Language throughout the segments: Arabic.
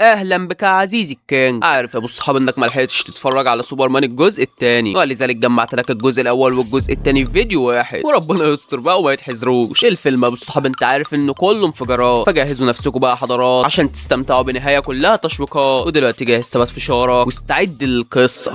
اهلا بك يا عزيزي الكينج. عارف يا ابو الصحاب انك ملحقتش تتفرج على سوبرمان الجزء الثاني، ولذلك جمعت لك الجزء الاول والجزء الثاني في فيديو واحد، وربنا يستر بقى وما يتحزروش. الفيلم يا ابو الصحاب انت عارف انه كله انفجارات، فجهزوا نفسكم بقى حضرات عشان تستمتعوا بنهايه كلها تشويقات. ودلوقتي جاهز ثبت فشارك واستعد للقصه.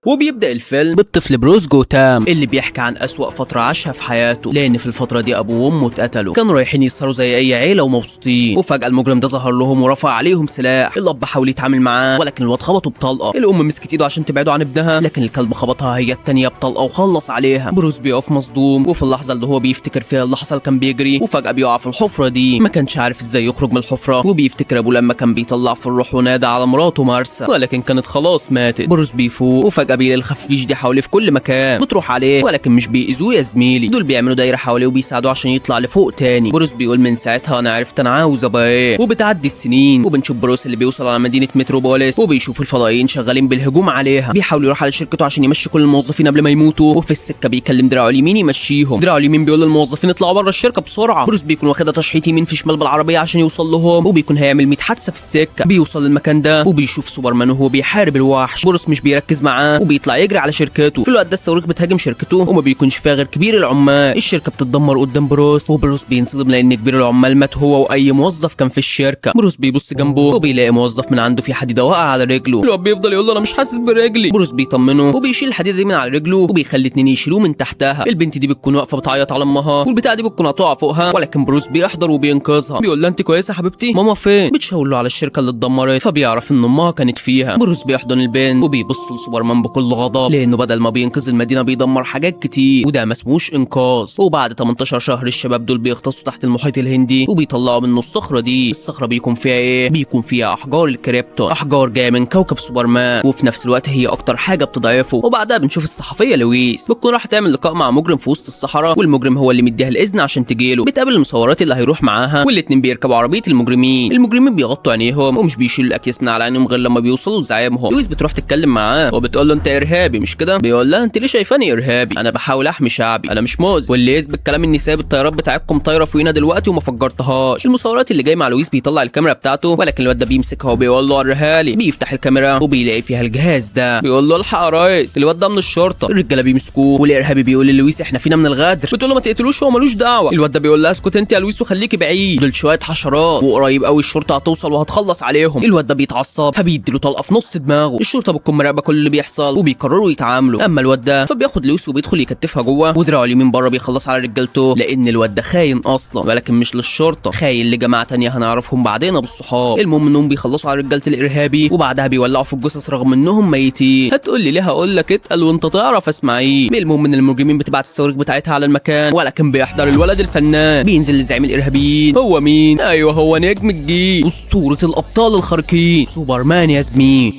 وبيبدأ الفيلم بالطفل بروس جوتام اللي بيحكي عن أسوأ فترة عاشها في حياته، لأن في الفترة دي أبوه وأمه اتقتلوا. كانوا رايحين يسهروا زي أي عيلة ومبسوطين، وفجأة المجرم ده ظهر لهم ورفع عليهم سلاح. الأب حاول يتعامل معاه ولكن الواد خبطه بطلقة. الأم مسكت إيده عشان تبعده عن ابنها، لكن الكلب خبطها هي التانية بطلقة وخلص عليها. بروس بيقف مصدوم، وفي اللحظة اللي هو بيفتكر فيها اللي حصل كان بيجري، وفجأة بيقع في الحفرة دي. ما كانش عارف إزاي يخرج من الحفرة، وبيفتكر أبوه لما كان بيطلع في الروح ونادى على مراته مارسا، ولكن كانت خلاص ماتت. بروس بيفوق وفجأة بيلاقي الخفيش دي حواليه في كل مكان، بتروح عليه ولكن مش بيأذوه يا زميلي، دول بيعملوا دايره حواليه وبيساعدوه عشان يطلع لفوق تاني. بروس بيقول من ساعتها انا عرفت انا عاوز ابقى ايه. وبتعدي السنين وبنشوف بروس اللي بيوصل على مدينه متروبوليس، وبيشوف الفضائيين شغالين بالهجوم عليها. بيحاول يروح على شركته عشان يمشي كل الموظفين قبل ما يموتوا، وفي السكه بيكلم دراعه اليمين يمشيهم. دراعه اليمين بيقول للموظفين اطلعوا بره الشركه بسرعه. بروس بيكون واخدها تشحيط يمين في شمال بالعربيه عشان يوصل لهم، وبيكون هيعمل 100 حادثه في السكه. بيوصل للمكان ده وبيشوف سوبرمان وهو بيحارب الوحش. بروس مش بيركز معاه وبيطلع يجري على شركته. في الوقت ده الصواريخ بتهاجم شركته وما بيكونش فيها غير كبير العمال. الشركه بتتدمر قدام بروس، وبروس بينصدم لان كبير العمال مات هو واي موظف كان في الشركه. بروس بيبص جنبه وبيلاقي موظف من عنده في حديده واقعه على رجله. الواد بيفضل يقول له انا مش حاسس برجلي. بروس بيطمنه وبيشيل الحديده دي من على رجله وبيخلي اتنين يشيلوه من تحتها. البنت دي بتكون واقفه بتعيط على امها، والبتاعه دي بتكون هتقع فوقها، ولكن بروس بيحضر وبينقذها. بيقول لها انت كويسه يا حبيبتي؟ ماما فين؟ بتشاور له على الشركه اللي اتدمرت، فبيعرف ان امها كانت فيها. بروس بيحضن البنت وبيبص لسوبرمان بكل غضب، لانه بدل ما بينقذ المدينه بيدمر حاجات كتير، وده ما اسموش انقاذ. وبعد 18 شهر الشباب دول بيغطسوا تحت المحيط الهندي وبيطلعوا منه الصخره دي. الصخره بيكون فيها ايه؟ بيكون فيها احجار الكريبتون، احجار جايه من كوكب سوبرمان، وفي نفس الوقت هي اكتر حاجه بتضعفه. وبعدها بنشوف الصحفيه لويس بتكون راح تعمل لقاء مع مجرم في وسط الصحراء، والمجرم هو اللي مديها الاذن عشان تجيله. بتقابل المصورات اللي هيروح معاها، والاتنين بيركبوا عربيه المجرمين. المجرمين بيغطوا عينيهم ومش بيشيلوا الاكياس من على عينهم غير لما بيوصلوا لزعيمهم. لويس بتروح تتكلم معاه وبتقول له انت ارهابي مش كده؟ بيقول لها انت ليه شايفاني ارهابي؟ انا بحاول احمي شعبي، انا مش موز، واللي يثبت كلام اني سايب الطيارات بتاعتكم طايره فوقينا دلوقتي وما فجرتهاش. المصورات اللي جاي مع لويس بيطلع الكاميرا بتاعته، ولكن الواد ده بيمسكها وبيقول له وريها لي. بيفتح الكاميرا وبيلاقي فيها الجهاز ده، بيقول له الحق يا ريس الواد ده من الشرطه. الرجاله بيمسكوه والارهابي بيقول للويس احنا فينا من الغدر، بتقول له ما تقتلوش هو ملوش دعوه. الواد ده بيقول لها اسكت انت يا لويس وخليكي بعيد، دول شويه حشرات وقريب قوي الشرطه هتوصل وهتخلص عليهم. الواد ده بيتعصب فبيديله طلقه في نص دماغه. الشرطه بتكون مراقبه كل اللي بيحصل وبيقرروا يتعاملوا. اما الواد ده فبياخد لويس وبيدخل يكتفها جوه، ودراعه اليمين بره بيخلص على رجالته، لان الواد ده خاين اصلا، ولكن مش للشرطه، خاين لجماعه تانية هنعرفهم بعدين بالصحاب. المهم انهم بيخلصوا على رجاله الارهابي وبعدها بيولعوا في الجثث رغم انهم ميتين. هتقول لي ليه؟ هقول لك اتقل وانت تعرف اسماعيل. المهم ان المجرمين بتبعت الصواريخ بتاعتها على المكان، ولكن بيحضر الولد الفنان بينزل لزعيم الارهابيين. هو مين؟ ايوه هو نجم الجيل، اسطوره الابطال الخارقين سوبرمان يا زميل.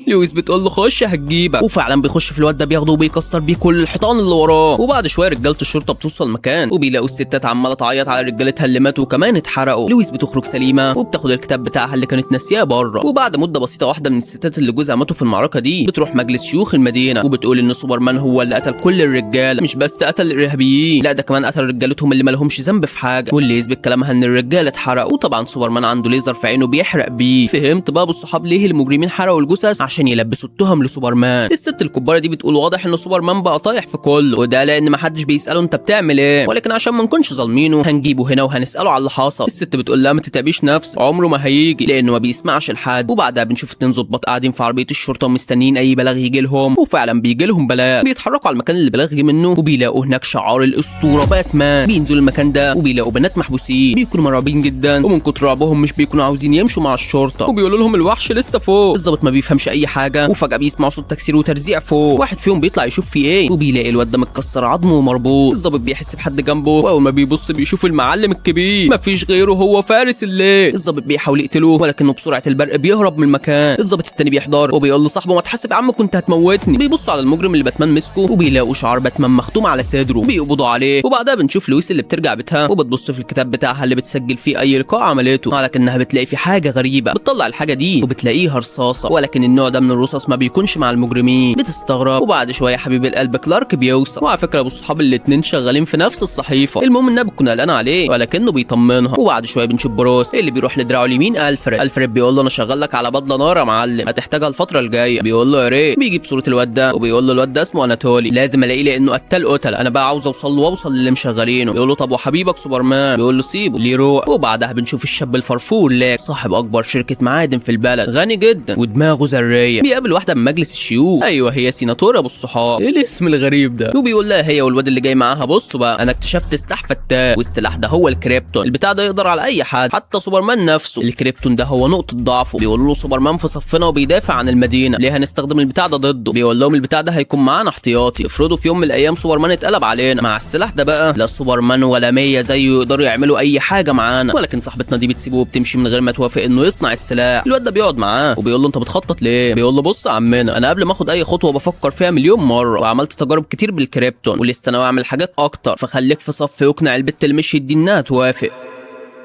لويس بتقول له خش هتجيبك، وفعلا بيخش في الواد ده بياخده وبيكسر بيه كل الحيطان اللي وراه. وبعد شويه رجاله الشرطه بتوصل المكان وبيلاقوا الستات عماله تعيط على رجالتها اللي ماتوا وكمان اتحرقوا. لويس بتخرج سليمه وبتاخد الكتاب بتاعها اللي كانت ناسياه بره. وبعد مده بسيطه واحده من الستات اللي جوزها ماتوا في المعركه دي بتروح مجلس شيوخ المدينه وبتقول ان سوبرمان هو اللي قتل كل الرجاله، مش بس قتل الارهابيين، لا ده كمان قتل رجالتهم اللي مالهمش ذنب في حاجه، واللي يثبت كلامها ان الرجاله اتحرقوا. وطبعا سوبرمان عنده ليزر في عينه بيحرق بيه. فهمت بقى بالصحاب ليه المجرمين حرقوا الجثث؟ عشان يلبسوا التهم لسوبرمان. الست الكباره دي بتقول واضح ان سوبرمان بقى طايح في كله، وده لان محدش بيساله انت بتعمل ايه، ولكن عشان ما نكونش ظالمينه هنجيبه هنا وهنساله على اللي حصل. الست بتقول لها ما تتعبيش نفسك، عمره ما هيجي لانه ما بيسمعش لحد. وبعدها بنشوف اتنين ظباط قاعدين في عربيه الشرطه ومستنيين اي بلاغ يجي لهم، وفعلا بيجي لهم بلاغ. بيتحركوا على المكان اللي البلاغ جه منه وبيلاقوا هناك شعار الاسطوره باتمان. بينزلوا المكان ده وبيلاقوا بنات محبوسين، بيكونوا مرعوبين جدا ومن كتر رعبهم مش بيكونوا عاوزين يمشوا مع الشرطه، وبيقولوا لهم الوحش لسه فوق. الظابط ما بيفهمش اي حاجه، وفجاه بيسمعوا صوت تكسير وترزيع فوق. واحد فيهم بيطلع يشوف في ايه وبيلاقي الواد ده متكسر عظمه ومربوط. الظابط بيحس بحد جنبه، واول ما بيبص بيشوف المعلم الكبير مفيش غيره، هو فارس الليل. الظابط بيحاول يقتله ولكنه بسرعه البرق بيهرب من المكان. الظابط التاني بيحضر وبيقول لصاحبه ما تحاسب يا عم كنت هتموتني. بيبص على المجرم اللي باتمان مسكه وبيلاقوا شعار باتمان مختوم على صدره، بيقبضوا عليه. وبعدها بنشوف لويس اللي بترجع بيتها وبتبص في الكتاب بتاعها اللي بتسجل فيه اي لقاء عملته، ولكنها بتلاقي في حاجه غريبه. بتطلع الحاجه دي وبتلاقيها رصاصه، ولكن النوع ده من الرصاص ما بيكونش مع المجرمين. بتستغرب، وبعد شويه حبيب القلب كلارك بيوصل، وعلى فكره ابو الصحاب الاتنين شغالين في نفس الصحيفه. المهم انها بتكون قلقانه عليه ولكنه بيطمنها. وبعد شويه بنشوف بروس اللي بيروح لدراعه اليمين الفريد بيقول له انا شغال لك على بدله نار يا معلم، هتحتاجها الفتره الجايه. بيقول له يا ريت. بيجيب صوره الواد ده وبيقول له الواد ده اسمه اناتولي، لازم الاقيه لانه قتل. انا بقى عاوز اوصل له واوصل للي مشغلينه. بيقول له طب وحبيبك سوبرمان؟ بيقول له سيبه ليه روح. وبعدها بنشوف الشاب الفرفور لاك صاحب اكبر شركه معادن في البلد، غني جدا ودماغه ذريه. بيقابل واحده من مجلس الشيوخ، ايوه هي سيناتور ابو الصحاب. ايه الاسم الغريب ده؟ وبيقول لها هي والواد اللي جاي معاها بصوا بقى انا اكتشفت سلاح فتاك، والسلاح ده هو الكريبتون. البتاع ده يقدر على اي حد حتى سوبرمان نفسه. الكريبتون ده هو نقطه ضعفه. بيقول له سوبرمان في صفنا وبيدافع عن المدينه، ليه هنستخدم البتاع ده ضده؟ بيقول لهم البتاع ده هيكون معانا احتياطي، افرضوا في يوم من الايام سوبرمان اتقلب علينا. مع السلاح ده بقى لا سوبرمان ولا 100 زيه يقدروا يعملوا اي حاجه معانا. ولكن صاحبتنا دي بتسيبه وبتمشي من غير ما توافق انه يصنع السلاح. الواد ده بيقعد معاه وبيقول له انت بتخطط ليه؟ بيقول له بص يا عمنا انا قبل ما اخد اي خطوه بفكر فيها مليون مره، وعملت تجارب كتير بالكريبتون ولسه ناوي اعمل حاجات اكتر، فخليك في صف واقنع البت اللي مشيت دي انها توافق.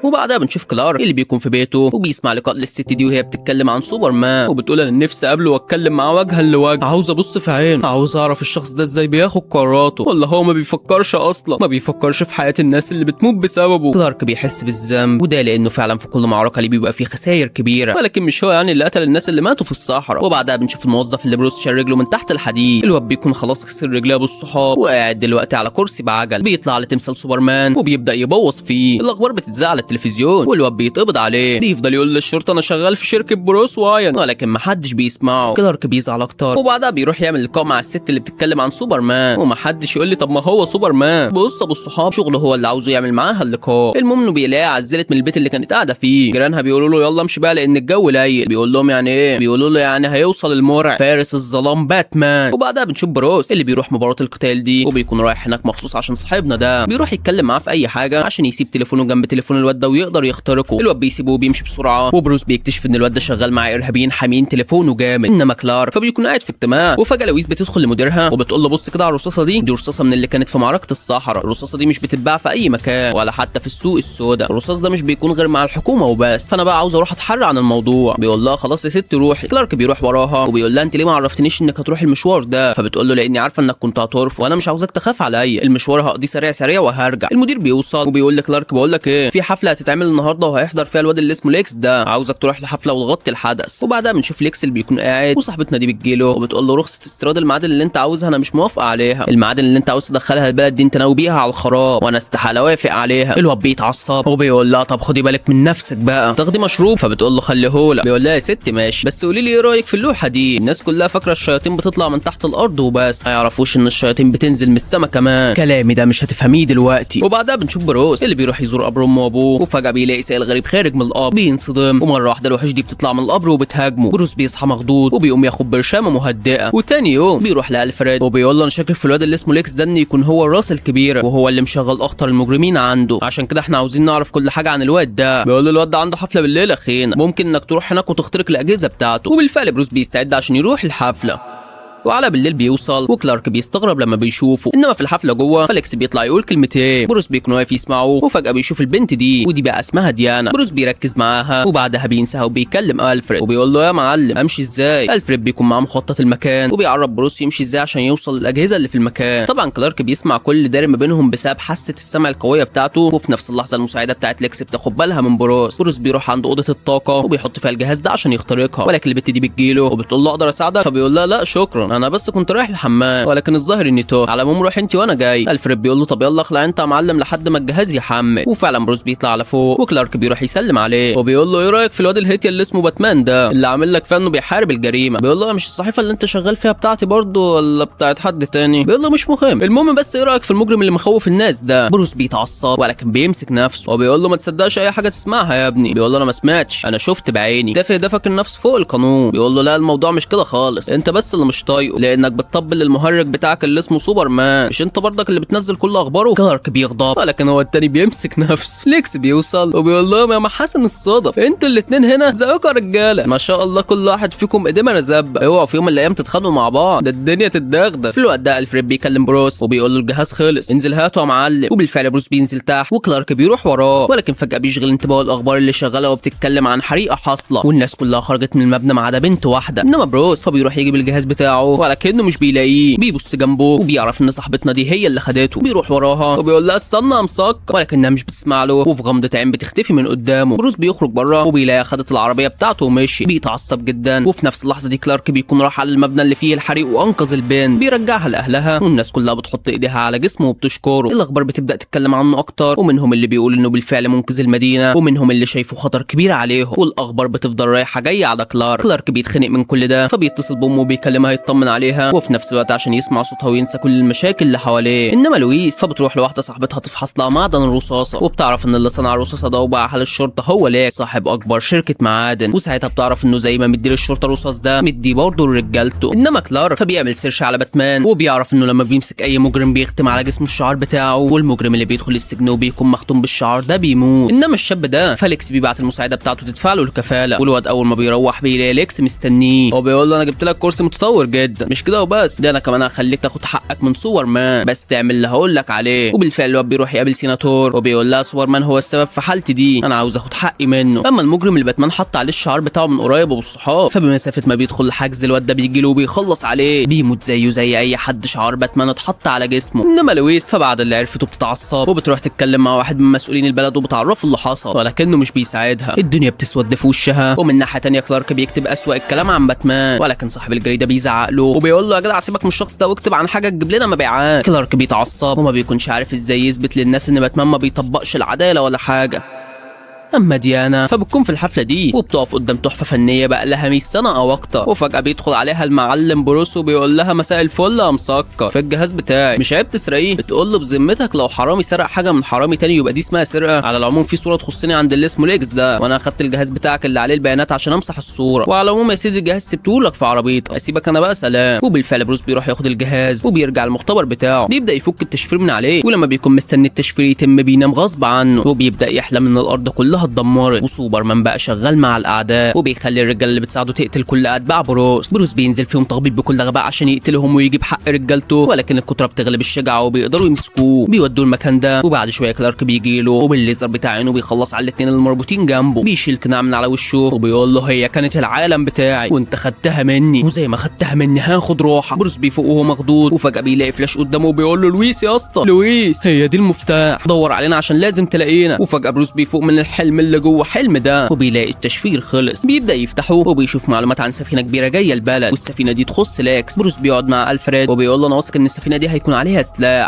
وبعدها بنشوف كلارك اللي بيكون في بيته وبيسمع لقاء للست دي وهي بتتكلم عن سوبرمان، وبتقول انا نفسي اقابله واتكلم معاه وجها لوجه، عاوز ابص في عينه، عاوز اعرف الشخص ده ازاي بياخد قراراته، ولا هو ما بيفكرش اصلا، ما بيفكرش في حياه الناس اللي بتموت بسببه. كلارك بيحس بالذنب، وده لانه فعلا في كل معركه اللي بيبقى فيه خسائر كبيره، ولكن مش هو يعني اللي قتل الناس اللي ماتوا في الصحراء. وبعدها بنشوف الموظف اللي بروس شال رجله من تحت الحديد. الواد بيكون خلاص خسر رجليه بالصحاب وقاعد دلوقتي على كرسي بعجل، بيطلع لتمثال سوبرمان وبيبدا يبوظ فيه. الاخبار بتتذاع على التلفزيون والواد بيتقبض عليه. بيفضل يقول للشرطه انا شغال في شركه بروس واين، ولكن محدش بيسمعه. كلارك بيزعل اكتر، وبعدها بيروح يعمل لقاء مع الست اللي بتتكلم عن سوبرمان، ومحدش يقول لي طب ما هو سوبرمان. بص ابو الصحاب شغله هو اللي عاوزه يعمل معاها اللقاء. المهم انه بيلاقيها عزلت من البيت اللي كانت قاعده فيه. جيرانها بيقولوا له يلا امشي بقى لان الجو ليل. بيقول لهم يعني ايه؟ بيقولوا له يعني هيوصل المرعب فارس الظلام باتمان. وبعدها بنشوف بروس اللي بيروح مباراه القتال دي، وبيكون رايح هناك مخصوص عشان صاحبنا ده بيروح يتكلم معاه في اي حاجه عشان يسيب تليفونه جنب تليفون الواد ده ويقدر يخترقه. الواد بيسيبه وبيمشي بسرعه، وبروس بيكتشف ان الواد ده شغال مع ارهابيين حامين تليفونه جامد. انما كلارك فبيكون قاعد في اجتماع، وفجاه لويس بتدخل لمديرها وبتقول له بص كده على الرصاصه دي رصاصه من اللي كانت في معركه الصحراء. الرصاصه دي مش بتتباع في اي مكان ولا حتى في السوق السوداء، الرصاص ده مش بيكون غير مع الحكومه وبس، فانا بقى عاوز اروح اتحرى عن الموضوع. بيقول لها خلاص يا ست روحي. كلارك بيروح وراها وبيقول لها انت ليه ما عرفتنيش انك هتروح المشوار ده؟ فبتقول له لاني عارفه انك كنت هترفض وانا مش عاوزك تخاف عليا، المشوار هقضيه سريع سريع وهرجع. المدير بيوصل وبيقول لكلارك بقول لك ايه، في حفله هتتعمل النهارده وهيحضر فيها الواد اللي اسمه ليكس ده، عاوزك تروح لحفله وتغطي الحدث. وبعدها بنشوف ليكس اللي بيكون قاعد وصاحبتنا دي بتجيله وبتقول له رخصه استيراد المعادن اللي انت عاوزها انا مش موافقه عليها، المعادن اللي انت عاوز تدخلها البلد دي انت ناوي بيها على الخراب وانا استحاله اوافق عليها. الواد بيتعصب وبيقول لها طب خدي بالك من نفسك بقى، تاخدي مشروب؟ فبتقول له خليهولك. بيقول لها يا ست ماشي بس قولي لي ايه رايك في اللوحه دي، الناس كلها فاكره الشياطين بتطلع من تحت الارض وبس، ما يعرفوش ان الشياطين بتنزل من السما كمان. كلامي ده مش هتفهميه دلوقتي. وبعدها بنشوف بروس اللي بيروح يزور قبر امه وابوه، وفجاه بيلاقي سائل غريب خارج من القبر، بينصدم ومره واحده الوحوش دي بتطلع من القبر وبتهاجمه. بروس بيصحى مخضوض وبيقوم ياخد برشامه مهدئه. وتاني يوم بيروح لالفريد وبيقول له انا شاكك في الواد اللي اسمه ليكس ده ان يكون هو الراس الكبيره وهو اللي مشغل اخطر المجرمين عنده، عشان كده احنا عاوزين نعرف كل حاجه عن الواد ده. بيقول له الواد ده عنده حفله بالليل اخينا، ممكن انك تروح هناك وتخترق الاجهزه بتاعته. وبالفعل بروس بيستعد عشان يروح الحفله، وعلى بالليل بيوصل وكلارك بيستغرب لما بيشوفه. انما في الحفله جوه فاليكس بيطلع يقول كلمتين، بروس بيكون واقف يسمعه، وفجاه بيشوف البنت دي ودي بقى اسمها ديانا. بروس بيركز معاها وبعدها بينساها وبيكلم الفريد وبيقول له يا معلم امشي ازاي. الفريد بيكون معاه مخطط المكان وبيعرف بروس يمشي ازاي عشان يوصل للاجهزه اللي في المكان. طبعا كلارك بيسمع كل اللي داير ما بينهم بسبب حاسه السمع القويه بتاعته، وفي نفس اللحظه المساعده بتاعت ليكس بتاخد بالها من بروس. بروس بيروح عند اوضه الطاقه وبيحط فيها الجهاز ده عشان يخترقها، ولكن البنت دي بتجيله وبتقول له اقدر اساعدك؟ فبيقول لها لا شكرا انا بس كنت رايح الحمام، ولكن الظاهر اني توه، على العموم روح انت وانا جاي. الفريد بيقول له طب يلا اخلع انت يا معلم لحد ما الجهاز يحمل. وفعلا بروس بيطلع على فوق وكلارك بيروح يسلم عليه وبيقول له ايه رايك في الواد الهيتي اللي اسمه باتمان ده اللي عامل لك فيها انه بيحارب الجريمه؟ بيقول له مش الصحيفه اللي انت شغال فيها بتاعتي برضه ولا بتاعت حد تاني؟ بيقول له مش مهم، المهم بس ايه رايك في المجرم اللي مخوف الناس ده؟ بروس بيتعصب ولكن بيمسك نفسه وبيقول له ما تصدقش اي حاجه تسمعها يا ابني. بيقول له انا ما سمعتش، انا شفت بعيني، تافه ده فاكر نفسه فوق القانون. بيقول له لا الموضوع مش كده خالص، انت بس اللي مش طايق. طايقه لانك بتطبل للمهرج بتاعك اللي اسمه سوبرمان. مش انت برضك اللي بتنزل كل اخباره؟ كلارك بيغضب ولكن هو التاني بيمسك نفسه. ليكس بيوصل وبيقول لهم يا محاسن الصدف انتوا الاتنين هنا ازيكم يا رجاله، ما شاء الله كل واحد فيكم ايديه مرزبه، اوعوا في يوم من الايام تتخانقوا مع بعض، ده الدنيا تتدغدغ. في الوقت ده الفريد بيكلم بروس وبيقول له الجهاز خلص انزل هاته يا معلم. وبالفعل بروس بينزل تحت وكلارك بيروح وراه، ولكن فجاه بيشغل انتباهه الاخبار اللي شغاله وبتتكلم عن حريقه حاصله والناس كلها خرجت من المبنى ما عدا بنت واحده. انما بروس فبيروح يجيب الجهاز بتاعه ولكنه مش بيلاقيه. بيبص جنبه وبيعرف ان صاحبتنا دي هي اللي خدته. بيروح وراها وبيقول لها استنى يا مسكر، ولكنها مش بتسمع له وفي غمضه عين بتختفي من قدامه. بروس بيخرج بره وبيلاقي خدت العربيه بتاعته ومشي. بيتعصب جدا وفي نفس اللحظه دي كلارك بيكون راح على المبنى اللي فيه الحريق وانقذ البنت. بيرجعها لاهلها والناس كلها بتحط ايديها على جسمه وبتشكره. الاخبار بتبدا تتكلم عنه اكتر ومنهم اللي بيقول انه بالفعل منقذ المدينه ومنهم اللي شايفه خطر كبير عليهم، والاخبار بتفضل رايحه جايه على كلارك بيتخنق من كل ده فبيتصل بامه وبيكلمها يطمن عليها وفي نفس الوقت عشان يسمع صوتها وينسى كل المشاكل اللي حواليه. انما لويس فبتروح لواحده صاحبتها تفحص لها معدن الرصاصه وبتعرف ان اللي صنع الرصاصه ده وباعها للشرطه هو ليك صاحب اكبر شركه معادن، وساعتها بتعرف انه زي ما مدي للشرطه الرصاص ده مدي برضه لرجالته. انما كلارك فبيعمل سيرش على باتمان وبيعرف انه لما بيمسك اي مجرم بيختم على جسمه الشعار بتاعه، والمجرم اللي بيدخل السجن وبيكون مختوم بالشعار ده بيموت. انما الشاب ده فاليكس بيبعت المساعده بتاعته تدفع له الكفاله، والواد اول ما بيروح بيلاقي ليكس مستنيه وبيقول له انا جبت لك كرسي متطور جدا، مش كده وبس ده انا كمان هخليك تاخد حقك من سوبرمان بس تعمل اللي هقول لك عليه. وبالفعل الواد بيروح يقابل سيناتور وبيقول لها سوبرمان هو السبب في حالتي دي، انا عاوز اخد حقي منه. اما المجرم اللي باتمان حط عليه الشعار بتاعه من قريب والصحاب فبمسافه ما بيدخل الحجز الواد ده بيجي له وبيخلص عليه، بيموت زيه زي اي حد شعار باتمان اتحط على جسمه. انما لويس فبعد اللي عرفته بتتعصب وبتروح تتكلم مع واحد من مسؤولين البلد وبتعرفه اللي حصل ولكنه مش بيساعدها. الدنيا بتسود في وشها. ومن ناحيه تانيه كلارك بيكتب اسوأ الكلام عن باتمان ولكن صاحب الجريده بيزعق له وبيقول له يا جدع سيبك من الشخص ده واكتب عن حاجه تجيب لنا مبيعات. كلارك بيتعصب وما بيكونش عارف ازاي يثبت للناس ان باتمان ما بيطبقش العداله ولا حاجه. اما ديانا فبتكون في الحفله دي وبتقف قدام تحفه فنيه بقى لها 100 سنه او اكتر، وفجاه بيدخل عليها المعلم بروس وبيقول لها مساء الفل يا مسكر، في الجهاز بتاعي مش عيب تسرقيه؟ بتقول له بذمتك لو حرامي سرق حاجه من حرامي تاني يبقى دي اسمها سرقه؟ على العموم في صوره تخصني عند اللي اسمه ليكس ده وانا اخدت الجهاز بتاعك اللي عليه البيانات عشان امسح الصوره، وعلى العموم يا سيدي الجهاز سبتهولك في عربيتك، اسيبك انا بقى سلام. وبالفعل بروس بيروح ياخد الجهاز وبيرجع المختبر بتاعه، بيبدا يفك التشفير من عليه، ولما بيكون مستني التشفير يتم بينام غصب عنه وبيبدا يحلم ان الارض كلها اتدمرت سوبرمان بقى شغال مع الاعداء وبيخلي الرجاله اللي بتساعده تقتل كل اتباع بروس بينزل فيهم تخبيط بكل غباء عشان يقتلهم ويجيب حق رجالته، ولكن الكتره بتغلب الشجاعه وبيقدروا يمسكوه بيودوه المكان ده. وبعد شويه كلارك بيجي له وبالليزر بتاع عينه بيخلص على الاثنين المربوطين جنبه، بيشيل قناع من على وشه وبيقول له هي كانت العالم بتاعي وانت خدتها مني وزي ما خدتها مني هاخد روحك. بروس بيفوق وهو مخضوض وفجاه بيلاقي فلاش قدامه وبيقول له لويس يا اسطى لويس هي دي المفتاح، دور علينا عشان لازم تلاقينا. وفجاه بروس بيفوق من الحلم اللي جوه حلم ده وبيلاقي التشفير خلص، بيبدا يفتحه وبيشوف معلومات عن سفينه كبيره جايه البلد والسفينه دي تخص ليكس. بروس بيقعد مع الفريد وبيقول له انا واثق ان السفينه دي هيكون عليها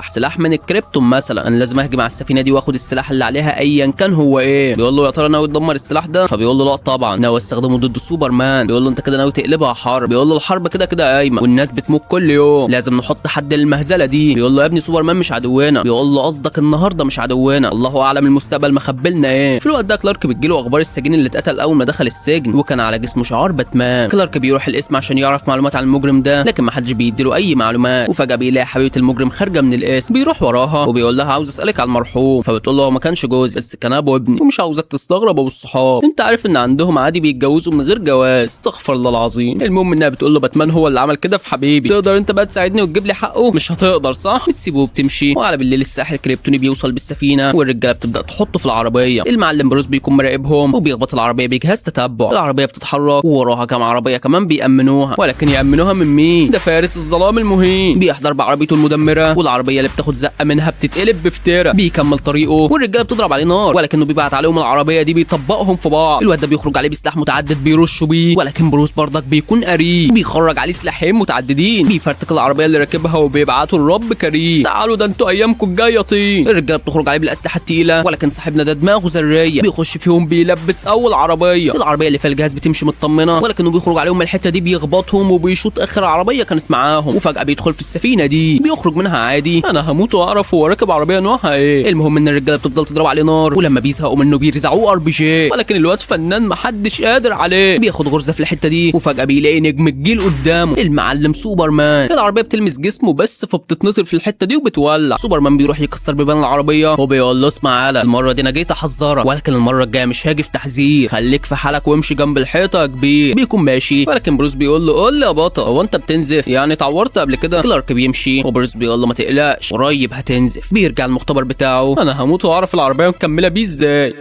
سلاح من الكريبتون مثلا، انا لازم اهجم على السفينه دي واخد السلاح اللي عليها ايا كان هو ايه. بيقول له يا ترى ناوي تدمر السلاح ده؟ فبيقول له لا طبعا ناوي استخدمه ضد سوبرمان. بيقول له انت كده ناوي تقلبها حرب؟ بيقول له الحرب كده كده قايمه والناس بتموت كل يوم، لازم نحط حد للمهزله دي. بيقول له يا ابني سوبرمان مش عدونا. بيقول له قصدك النهارده مش عدونا، الله اعلم المستقبل مخبلنا ايه. في الوقت ده كلارك بتجيله اخبار السجين اللي اتقتل اول ما دخل السجن وكان على جسمه شعار باتمان. كلارك بيروح القسم عشان يعرف معلومات عن المجرم ده لكن محدش بيديله اي معلومات، وفجاه بيلاقي حبيبه المجرم خارجه من القسم، بيروح وراها وبيقول لها عاوز اسالك على المرحوم، فبتقول له هو ما كانش جوزي بس كان ابو ابني ومش عاوزك تستغرب ابو الصحاب، انت عارف ان عندهم عادي بيتجوزوا من غير جواز. استغفر الله العظيم. المهم انها بتقول له باتمان هو اللي عمل كده في حبيبي، تقدر انت بقى تساعدني وتجيب لي حقه؟ مش هتقدر صح؟ بتسيبه وبتمشي. وعلى بالليل الساحر كريبتوني بيوصل بالسفينه والرجاله بتبدا تحطه في العربيه. المعلم بروس بيكون مراقبهم وبيخبط العربيه بجهاز تتبع، العربيه بتتحرك ووراها كام عربيه كمان بيأمنوها، ولكن يأمنوها من مين؟ ده فارس الظلام المهين بيحضر بعربيته المدمره والعربيه اللي بتاخد زقه منها بتتقلب بفتره، بيكمل طريقه والرجاله بتضرب عليه نار ولكنه بيبعت عليهم العربيه دي بيطبقهم في بعض. الواد ده بيخرج عليه بسلاح متعدد بيرشوا بيه، ولكن بروس برضك بيكون قريب بيخرج عليه سلاحين متعددين، بيفرتك العربيه اللي راكبها وبيبعتوا الرب كريم تعالوا ده انتوا ايامكم الجايه طين. الرجاله بتخرج عليه بالاسلحه الثقيله ولكن صاحبنا ده دماغه ذريه بيخش فيهم بيلبس اول عربيه، العربيه اللي فيها الجهاز بتمشي مطمنه، ولكنه بيخرج عليهم من الحته دي بيخبطهم وبيشوط اخر عربيه كانت معاهم، وفجاه بيدخل في السفينه دي بيخرج منها عادي. انا هموت واعرف هو راكب عربيه نوعها ايه. المهم ان الرجاله بتفضل تضرب عليه نار، ولما بيزهقوا منه بيرزعوه RPG، ولكن الواد فنان محدش قادر عليه. بياخد غرزه في الحته دي وفجاه بيلاقي نجم الجيل قدامه المعلم سوبرمان. العربيه بتلمس جسمه بس فبتتنطر في الحته دي وبتولع. سوبرمان بيروح يكسر بيبان العربيه وبيقول له اسمع يالا، المره دي انا جيت احذرك، ولكن المره الجايه مش هاجي في تحذير، خليك في حالك وامشي جنب الحيطه يا كبير. بيكون ماشي، ولكن بروس بيقول له قول لي يا بطل، هو انت بتنزف يعني اتعورت قبل كده؟ كلارك بيمشي وبروس بيقول له ما تقلقش قريب هتنزف. بيرجع المختبر بتاعه، انا هموت واعرف العربيه مكمله بيه ازاي.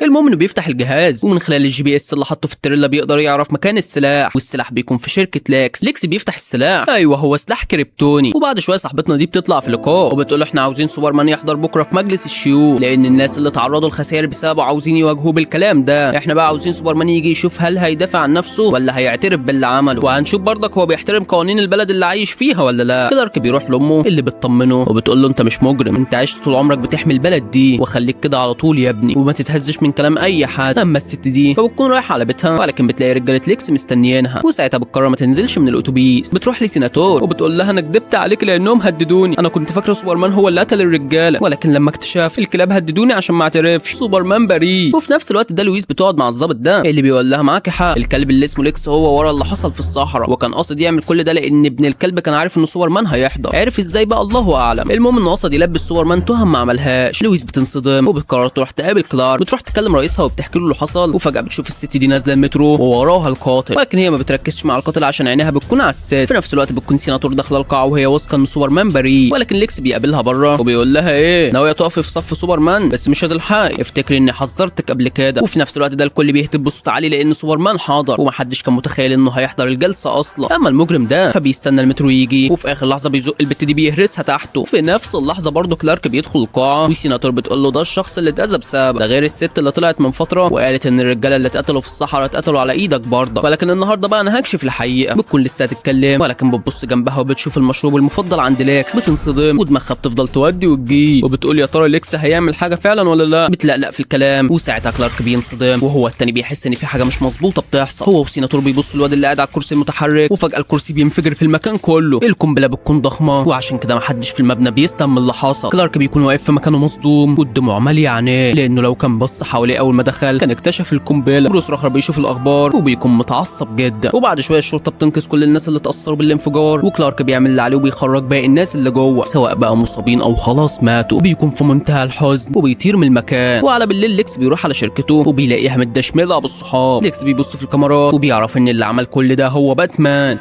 المهم انه بيفتح الجهاز ومن خلال الGPS اللي حطه في التريلا بيقدر يعرف مكان السلاح، والسلاح بيكون في شركه ليكس بيفتح السلاح، ايوه هو سلاح كريبتوني. وبعد شويه صاحبتنا دي بتطلع في لقاء وبتقول احنا عاوزين سوبرمان يحضر بكره في مجلس الشيوخ، لان الناس اللي تعرضوا لخسائر بسببه عاوزين يواجهوه بالكلام ده. احنا بقى عاوزين سوبرمان يجي يشوف هل هيدافع عن نفسه ولا هيعترف باللي عمله، وهنشوف برضك هو بيحترم قوانين البلد اللي عايش فيها ولا لا. كلارك بيروح لامه اللي بتطمنه وبتقول له انت مش مجرم، انت عشت طول عمرك بتحمي البلد دي، وخليك كده على طول يا ابني وما تتهزش من كلام اي حد. اما الست دي فبتكون رايحه على بيتها، ولكن بتلاقي رجاله ليكس مستنيينها، وساعتها بتقرر ما تنزلش من الاتوبيس. بتروح لسيناتور وبتقول لها انا كدبت عليك لانهم هددوني، انا كنت فاكره سوبرمان هو اللي قتل الرجاله، ولكن لما اكتشف الكلاب هددوني عشان ما اعترفش، سوبرمان بريء. وفي نفس الوقت ده لويس بتقعد مع الضابط ده اللي بيقول لها معاكي حق، الكلب اللي اسمه ليكس هو ورا اللي حصل في الصحراء، وكان قاصد يعمل كل ده لان ابن الكلب كان عارف ان سوبرمان هيحضر. عرف ازاي بقى الله اعلم. المهم انه قصد يلبس سوبرمان تهم ما عملهاش. لويس بتنصدم وبتقرر تروح تقابل كلارك، بتروح تكلم رئيسها وبتحكي له اللي حصل، وفجاه بتشوف الست دي نازله المترو ووراها القاتل، ولكن هي ما بتركزش مع القاتل عشان عينيها بتكون على الست. في نفس الوقت بتكون سيناتور داخله القاعه وهي واثقه ان سوبرمان بريء، ولكن ليكس بيقابلها بره وبيقول لها ايه ناويه تقفي في صف سوبرمان؟ بس مش هتلحقي، افتكري اني حذرتك قبل كده. وفي نفس الوقت ده الكل بيهتف بصوت عالي لان سوبرمان حاضر، ومحدش كان متخيل انه هيحضر الجلسه اصلا. اما المجرم ده فبيستنى المترو يجي، وفي اخر لحظه بيزق البت دي بيهرسها تحته. في نفس اللحظه برضه كلارك بيدخل القاعه والسيناتور بتقول له ده الشخص اللي اتاذى بسبب ده، غير الست اللي طلعت من فتره وقالت ان الرجاله اللي اتقتلوا في الصحراء اتقتلوا على ايدك برضه، ولكن النهارده بقى انا هكشف الحقيقه. بتكون لسه هتتكلم ولكن بتبص جنبها وبتشوف المشروب المفضل عند ليكس، بتنصدم ودماغها بتفضل تودي وتجيب، وبتقول يا ترى ليكس هيعمل حاجه فعلا ولا لا. بتلقلق في الكلام، وساعتها كلارك بينصدم وهو التاني بيحس ان في حاجه مش مظبوطه بتحصل. هو وسيناتور بيبص الواد اللي قاعد على الكرسي المتحرك، وفجاه الكرسي بينفجر في المكان كله. القنبله بتكون ضخمه وعشان كده محدش في المبنى بيستم من اللي حصل. كلارك بيكون واقف في مكانه مصدوم والدموع ماليه عينيه، لانه لو كان بص حواليه اول ما دخل كان اكتشف القنبله. بروس راخر بيشوف الاخبار وبيكون متعصب جدا، وبعد شويه الشرطه بتنقذ كل الناس اللي اتاثروا بالانفجار، وكلارك بيعمل اللي عليه وبيخرج باقي الناس اللي جوه سواء بقى مصابين او خلاص ماتوا. وبيكون في منتهى الحزن وبيطير من المكان. وعلى بالليل ليكس بيروح على شركته وبيلاقيها متدشمله بالصحاب. ليكس بيبص في الكاميرات وبيعرف ان اللي عمل كل ده هو باتمان.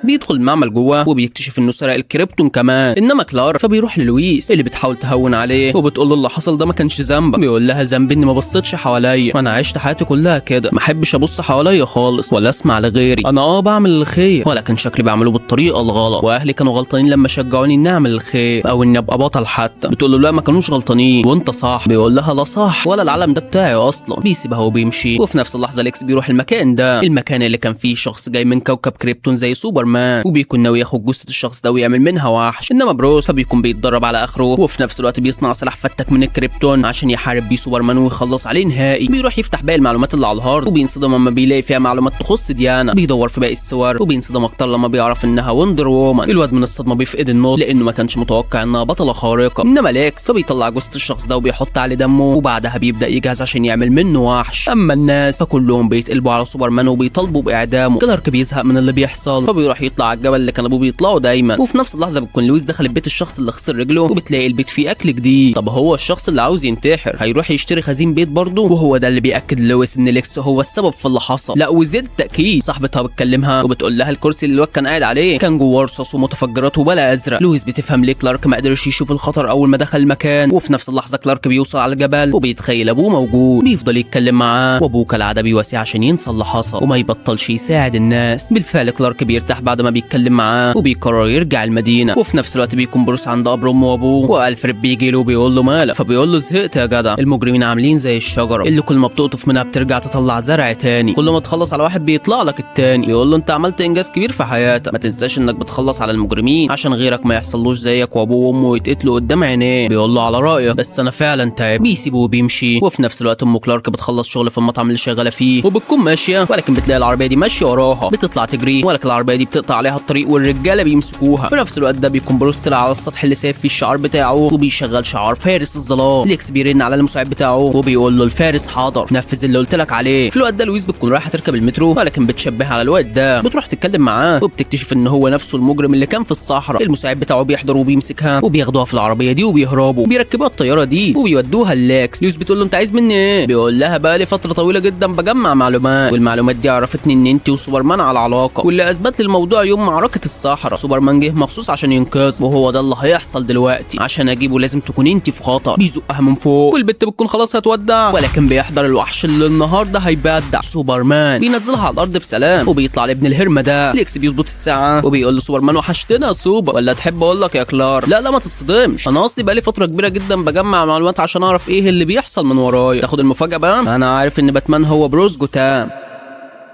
بيدخل المعمل جوه وبيكتشف انه سرق الكريبتون كمان. انما كلارك فبيروح للويس اللي بتحاول تهون عليه وبتقول له اللي حصل ده ما كانش ذنبك. بيقول لها ذنبي اني ما بصيتش حواليا، وانا عشت حياتي كلها كده ما احبش ابص حواليا خالص ولا اسمع لغيري. انا بعمل الخير ولكن شكلي بعمله بالطريقه الغلط، واهلي كانوا غلطانين لما شجعوني اني اعمل الخير او اني ابقى بطل حتى. بتقول له لا ما كانوش غلطانين وانت صح. بيقول لها لا صح ولا العالم ده بتاعي اصلا. بيسيبها وبيمشي. وفي نفس اللحظه ليكس بيروح المكان ده، المكان اللي كان فيه شخص جاي من كوكب كريبتون زي سوبرمان، وبيكون ناوي ياخد جثه الشخص ده ويعمل منها وحش. انما بروس فبيكون بيتدرب على اخره، وفي نفس الوقت بيصنع سلاح فتك من الكريبتون عشان يحارب بيه سوبرمان ويخلص عليه نهائي. بيروح يفتح باقي المعلومات اللي على الهارد وبينصدم لما بيلاقي فيها معلومات تخص ديانا. بيدور في باقي الصور وبينصدم اكتر لما بيعرف انها وندر وومن. الواد من الصدمه بيفقد النطق لانه ما كانش متوقع انها بطله خارقه. انما ليكس فبيطلع جثه الشخص ده وبيحط عليه دمه، وبعدها بيبدا يجهز عشان يعمل منه وحش. اما الناس فكلهم بيتقلبوا على سوبرمان وبيطالبوا باعدامه. كلارك بيزهق من اللي بيحصل فبيروح يطلع على الجبل اللي كان ابوه بيطلعوا دايما. وفي نفس اللحظه بتكون لويس دخلت بيت الشخص اللي خسر رجله، وبتلاقي البيت فيه اكل جديد. طب هو الشخص اللي عاوز ينتحر هيروح يشتري خزين بيت برضه؟ وهو ده اللي بياكد لويس ان ليكس هو السبب في اللي حصل. لا وزياده التاكيد صاحبتها بتكلمها وبتقول لها الكرسي اللي الواد كان قاعد عليه كان جواه رصاص ومتفجرات وبلا ازرق. لويس بتفهم ليه كلارك ما قدرش يشوف الخطر اول ما دخل المكان. وفي نفس اللحظه كلارك بيوصل على الجبل وبيتخيل ابوه موجود، بيفضل يتكلم معاه وابوه كالعاده بيواسيه عشان ينسى اللي حصل وما يبطلش يساعد الناس. بالفعل كلارك بيرتاح بعد ما بيتكلم معاه وبيقرر يرجع المدينه. وفي نفس الوقت بيكون بروس عند قبر امه وابوه، والفريد بيجي له وبيقول له مالك، فبيقول له زهقت يا جدع، المجرمين عاملين زي الشجره اللي كل ما بتقطف منها بترجع تطلع زرع تاني، كل ما تخلص على واحد بيطلع لك التاني. بيقول له انت عملت انجاز كبير في حياتك، ما تنساش انك بتخلص على المجرمين عشان غيرك ما يحصلوش زيك وابوه وامه يتقتلوا قدام عينيه. بيقول له على رايك، بس انا فعلا تعب. بيسيبه وبيمشي. وفي نفس الوقت ام كلارك بتخلص شغل في المطعم اللي شغاله فيه وبتكون ماشيه، ولكن بتلاقي العربيه دي ماشيه وراها، بتطلع تجري، ولكن العربيه دي بتقطع عليها الطريق والرجاله بيمسكوها. في نفس الوقت ده بيكون بروس طلع على السطح اللي سايب فيه الشعار بتاعه وبيشغل شعار فارس الظلام. ليكس بيرن على المساعد بتاعه وبيقول له الفارس حاضر، نفذ اللي قلت لك عليه. في الوقت ده لويس بتكون رايحه تركب المترو، ولكن بتشبه على الواد ده، بتروح تتكلم معاه وبتكتشف ان هو نفسه المجرم اللي كان في الصحراء. المساعد بتاعه بيحضر وبيمسكها وبياخدوها في العربيه دي وبيهربوا وبيركبوها الطياره دي وبيودوها للاكس. لويس بتقول له انت عايز مني ايه؟ بيقول لها بقى لي فتره طويله جدا بجمع معلومات، والمعلومات دي عرفتني ان انت وسوبرمان على علاقه، واللي اثبت لي الموضوع يوم معركه الصحراء سوبرمان جه مخصوص عشان ينقذه، وهو ده اللي هيحصل دلوقتي. عشان اجيبه لازم تكون انت في خطر. بيزقها من فوق والبت بتكون خلاص هتودع، ولكن بيحضر الوحش اللي النهارده هيبدع سوبرمان، بينزلها على الارض بسلام وبيطلع لابن الهرمه ده. ليكس بيظبط الساعه وبيقول له سوبرمان وحشتنا يا سوبر، ولا تحب اقول لك يا كلار؟ لا ما تتصدمش، انا اصلي بقالي فتره كبيره جدا بجمع معلومات عشان اعرف ايه اللي بيحصل من ورايا. تاخد المفاجاه بقى، انا عارف ان باتمان هو بروس جوتام.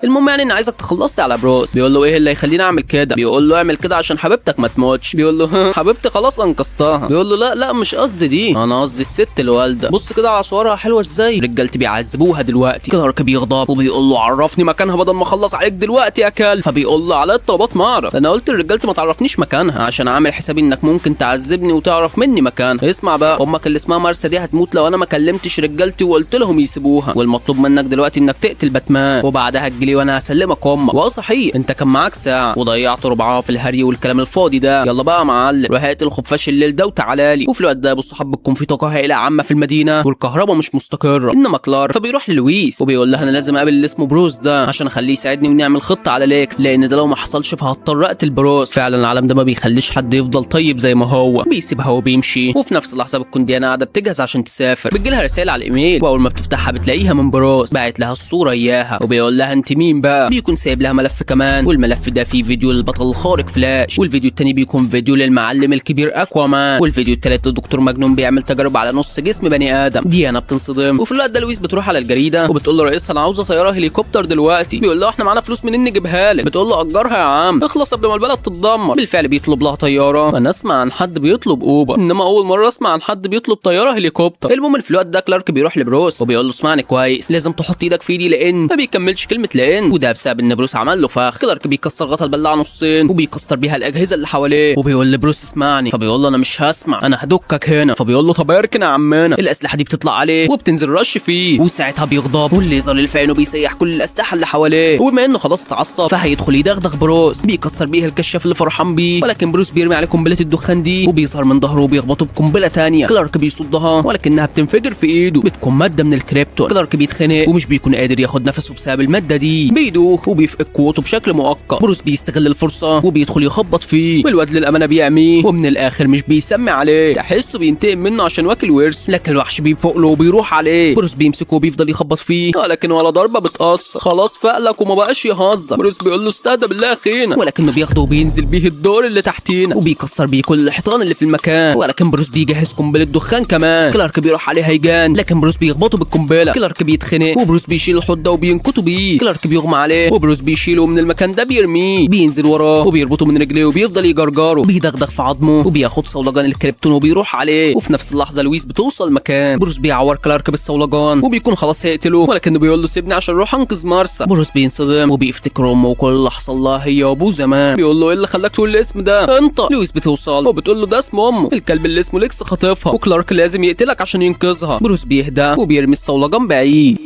المهم يعني ان عايزك تخلص لي على بروس. بيقول له ايه اللي يخليني اعمل كده؟ بيقول له اعمل كده عشان حبيبتك ما تموتش. بيقول له حبيبتي خلاص انقذتها. بيقول له لا مش قصدي دي، انا قصدي الست الوالده، بص كده على صورها حلوه ازاي. رجالتي بيعذبوها دلوقتي. كلارك بيغضب وبيقول له عرفني مكانها بدل ما اخلص عليك دلوقتي يا كلب. فبيقول له على الطلبات ما اعرف، انا قلت لرجالتي ما تعرفنيش مكانها عشان عامل حسابي انك ممكن تعذبني وتعرف مني مكانها. اسمع بقى، امك اللي اسمها مارسا دي هتموت لو انا ما كلمتش رجالتي وقلت لهم يسيبوها، والمطلوب منك دلوقتي انك تقتل باتمان وبعدها تجيلي وانا هسلمك امك. صحيح انت كان معاك ساعه وضيعت ربعها في الهري والكلام الفاضي ده. يلا بقى يا معلم، روح اقتل الخفاش الليل ده وتعالى لي. وفي الوقت ده بالصحاب بتكون في طاقه هائله عامه في المدينه والكهرباء مش مستقره. انما كلار فبيروح للويس وبيقول لها انا لازم اقابل اللي اسمه بروس ده عشان اخليه يساعدني ونعمل خطه على ليكس، لان ده لو ما حصلش فهضطر اقتل بروس. فعلا العالم ده ما بيخليش حد يفضل طيب زي ما هو. بيسيبها وبيمشي. وفي نفس اللحظه بتكون ديانا قاعده بتجهز عشان تسافر. بتجيلها رسائل على الايميل، واول ما بتفتحها بتلاقيها من بروس باعت لها الصوره اياها وبيقول لها انت مين بقى. بيكون سايب لها ملف كمان، والملف ده فيه فيديو للبطل الخارق فلاش، والفيديو التاني بيكون فيديو للمعلم الكبير اكوامان، والفيديو التالت لدكتور مجنون بيعمل تجارب على نص جسم بني ادم. ديانا بتنصدم. وفي الوقت ده لويس بتروح على الجريده وبتقول له رئيسها انا عاوزه طياره هليكوبتر دلوقتي. بيقول له احنا معانا فلوس منين نجيبها لك؟ بتقول له اجرها يا عم اخلص قبل ما البلد تتدمر. بالفعل بيطلب لها طياره. انا اسمع عن حد بيطلب اوبر، انما اول مره اسمع عن حد بيطلب طياره هليكوبتر. المهم في الوقت ده كلارك بيروح لبروس وبيقول له اسمعني كويس، لازم تحط ايدك في ايدي لان ما بيكملش كلمه لان، وده بسبب ان بروس عمل له فخ. كلارك بيكسر غطا البلاعه نصين وبيكسر بيها الاجهزه اللي حواليه وبيقول لبروس اسمعني. فبيقول له انا مش هسمع، انا هدكك هنا. فبيقول له طب اركن يا عمنا. الاسلحه دي بتطلع عليه وبتنزل رش فيه، وساعتها بيغضب والليزر اللي في عينه بيسيح كل الاسلحه اللي حواليه، وبما انه خلاص اتعصب فهيدخل يدغدغ بروس. بيكسر بيه الكشاف اللي فرحان بيه، ولكن بروس بيرمي عليه قنبله الدخان دي وبيظهر من ظهره وبيخبطه بقنبله تانية. كلارك بيصدها ولكنها بتنفجر في ايده، بتكون ماده من الكريبتون. كلارك بيتخنق ومش بيكون قادر ياخد نفسه بسبب الماده دي، بيدوخ وبيفقد قوته بشكل مؤقت. بروس بيستغل الفرصه وبيدخل يخبط فيه، والواد للامانه بيعميه ومن الاخر مش بيسمي عليه، تحسه بينتقم منه عشان واكل ورث. لكن الوحش بيفوق له وبيروح عليه. بروس بيمسكه وبيفضل يخبط فيه، ولكن ولا ضربه بتقص، خلاص فقلك وما بقاش يهزر. بروس بيقول له استهدى بالله اخينا، ولكنه بياخده وبينزل بيه الدور اللي تحتينا وبيكسر بيه كل الحيطان اللي في المكان. ولكن بروس بيجهز قنبله دخان كمان. كلارك بيروح عليه هيجان، لكن بروس بيخبطه بالقنبله. كلارك بيتخنق وبروس بيشيل الحوض ده وبينكته بيه. كلارك بيغمى عليه وبروس بيشيله من المكان ده بيرميه. بينزل وراه وبيربطه من رجليه وبيفضل يجرجره، بيدغدغ في عظمه وبياخد صولجان الكريبتون وبيروح عليه. وفي نفس اللحظه لويس بتوصل مكان. بروس بيعور كلارك بالصولجان وبيكون خلاص هيقتله، ولكنه بيقول له سيبني عشان اروح انقذ مارسا. بروس بينصدم وبيفتكر امه وكل اللي حصل لها هي وابوه زمان. بيقول له ايه اللي خلاك تقول الاسم ده انت؟ لويس بتوصل وبتقول له ده اسم امه، الكلب اللي اسمه ليكس خاطفها وكلارك لازم يقتلك عشان ينقذها. بروس بيهدى وبيرمي الصولجان بعيد.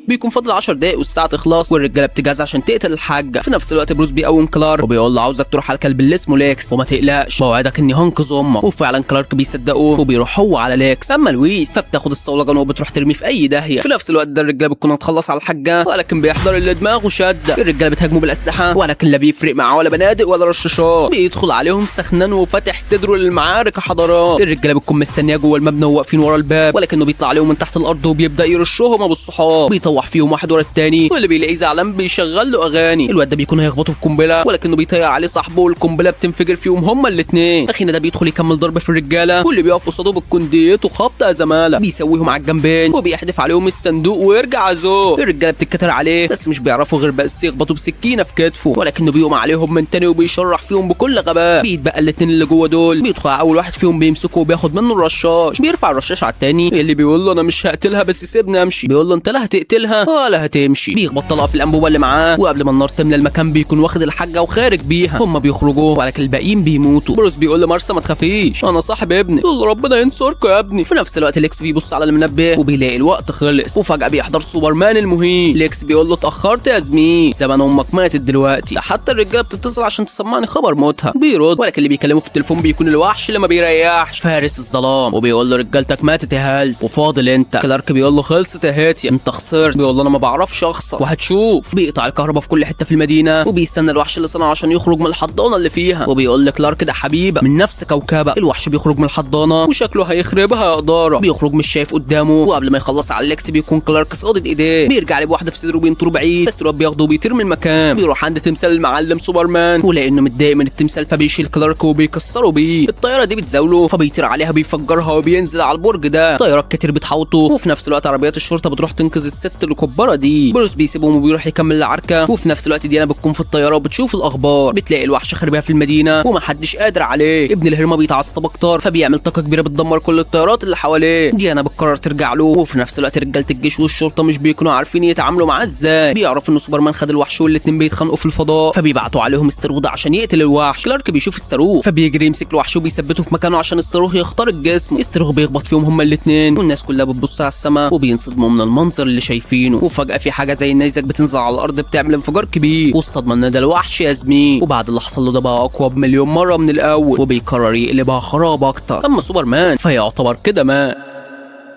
بيكون فاضل 10 دقايق والساعه تخلص والرجاله بتجهز عشان تقتل الحاجه. في نفس الوقت بروس بيقوم كلارك وبيقول له عاوزك تروح على الكلب اللي اسمه ليكس وما تقلقش بوعدك اني هنقذ امك. وفعلا كلارك بيصدقه وبيروح هو على ليكس. اما لويس فبتاخد الصولجان وبتروح ترميه في اي داهيه. في نفس الوقت ده الرجاله بتكون هتخلص على الحاجه، ولكن بيحضر اللي دماغه شده. الرجاله بتهاجمه بالاسلحه ولكن لا بيفرق معاه ولا بنادق ولا رشاشات. بيدخل عليهم سخنان وفاتح صدره للمعارك حضارات. الرجاله بتكون مستنيه جوه المبنى وواقفين ورا الباب، ولكنه بيطلع عليهم من تحت الارض وبيبدا يرشهم ابو الصحاب. بيطوح فيهم واحد ورا التاني، واللي بيلاقيه زعلان بيشغل له اغاني. الواد ده بيكون هيخبطه بقنبله ولكنه بيطير عليه صاحبه والقنبله بتنفجر فيهم هما الاثنين. اخينا ده بيدخل يكمل ضرب في الرجاله، واللي بيقف قصاده بالكنديت وخبطه يا زماله بيسويهم على الجنبين وبيحدف عليهم الصندوق ويرجع زوق. الرجاله بتتكتر عليه بس مش بيعرفوا غير بس يخبطوا بسكينه في كتفه، ولكنه بيقوم عليهم من تاني وبيشرح فيهم بكل غباء. بيتبقى الاثنين اللي جوه دول، بيدخل على اول واحد فيهم بيمسكه وبياخد منه الرشاش، بيرفع الرشاش على التاني اللي بيقول له انا مش هقتلها بس سيبني امشي. بيقول له انت لا هتقتلها ولا هتمشي. بيخبط طلقه في الانبوبه اللي معاه، وقبل ما النار تملى المكان بيكون واخد الحاجه وخارج بيها. هم بيخرجوا ولكن الباقيين بيموتوا. بروس بيقول لمارسا ما تخافيش انا صاحب ابني. يقول ربنا ينصركم يا ابني. في نفس الوقت ليكس بيبص على المنبه وبيلاقي الوقت خلص، وفجاه بيحضر سوبرمان المهين. ليكس بيقول له اتاخرت يا زميل، زمان امك ماتت دلوقتي، ده حتى الرجاله بتتصل عشان تسمعني خبر موتها. بيرد ولكن اللي بيكلمه في التليفون بيكون الوحش اللي ما بيريحش، فارس الظلام، وبيقول له رجالتك ماتت يا هلس وفاضل انت. كلارك بيقول له خلصت يا هاتيا انت خسرت. بيقول له انا ما بعرفش اخسر وهتشوف. بيقطع الكهرباء في كل حته في المدينه وبيستنى الوحش اللي صنعه عشان يخرج من الحضانه اللي فيها. وبيقول لكلارك ده حبيبه من نفس كوكبه. الوحش بيخرج من الحضانه وشكله هيخربها يا قداره. بيخرج مش شايف قدامه، وقبل ما يخلص على ليكس بيكون كلارك صادد ايديه. بيرجع عليه بواحده في صدره وبينطره بعيد، بس الواد بياخده وبيطير من المكان. بيروح عند تمثال المعلم سوبرمان، ولانه متضايق من التمثال فبيشيل كلارك وبيكسره بيه. الطياره دي بتزاوله فبيطير عليها بيفجرها وبينزل على البرج ده. طيارات كتير بتحوطه، وفي نفس الوقت عربيات الشرطه بتروح تنقذ الست الكباره دي. بروس بيسيبهم وبيروح يكمل العركه، وفي نفس الوقت ديانا بتكون في الطياره وبتشوف الاخبار. بتلاقي الوحش خربها في المدينه ومحدش قادر عليه. ابن الهرمه بيتعصب اكتر فبيعمل طاقه كبيره بتدمر كل الطيارات اللي حواليه. ديانا بتقرر ترجع له، وفي نفس الوقت رجاله الجيش والشرطه مش بيكونوا عارفين يتعاملوا معاه ازاي. بيعرفوا ان سوبرمان خد الوحش والاتنين بيتخانقوا في الفضاء، فبيبعتوا عليهم الصاروخ ده عشان يقتل الوحش. كلارك بيشوف الصاروخ فبيجري يمسك الوحش وبيثبته في مكانه عشان الصاروخ يخترق جسمه. الصاروخ بيخبط فيهم هما الاتنين، والناس كلها بتبص على السماء وبينصدموا من المنظر اللي شايفينه. وفجاه في حاجه زي النيزك بتنزل على الارض بتعمل انفجار كبير، والصدمه ان ده الوحش يا زميل. وبعد اللي حصل له ده بقى اقوى بمليون مره من الاول، وبيقرر يقلبها خراب اكتر. اما سوبرمان فيعتبر كده مات.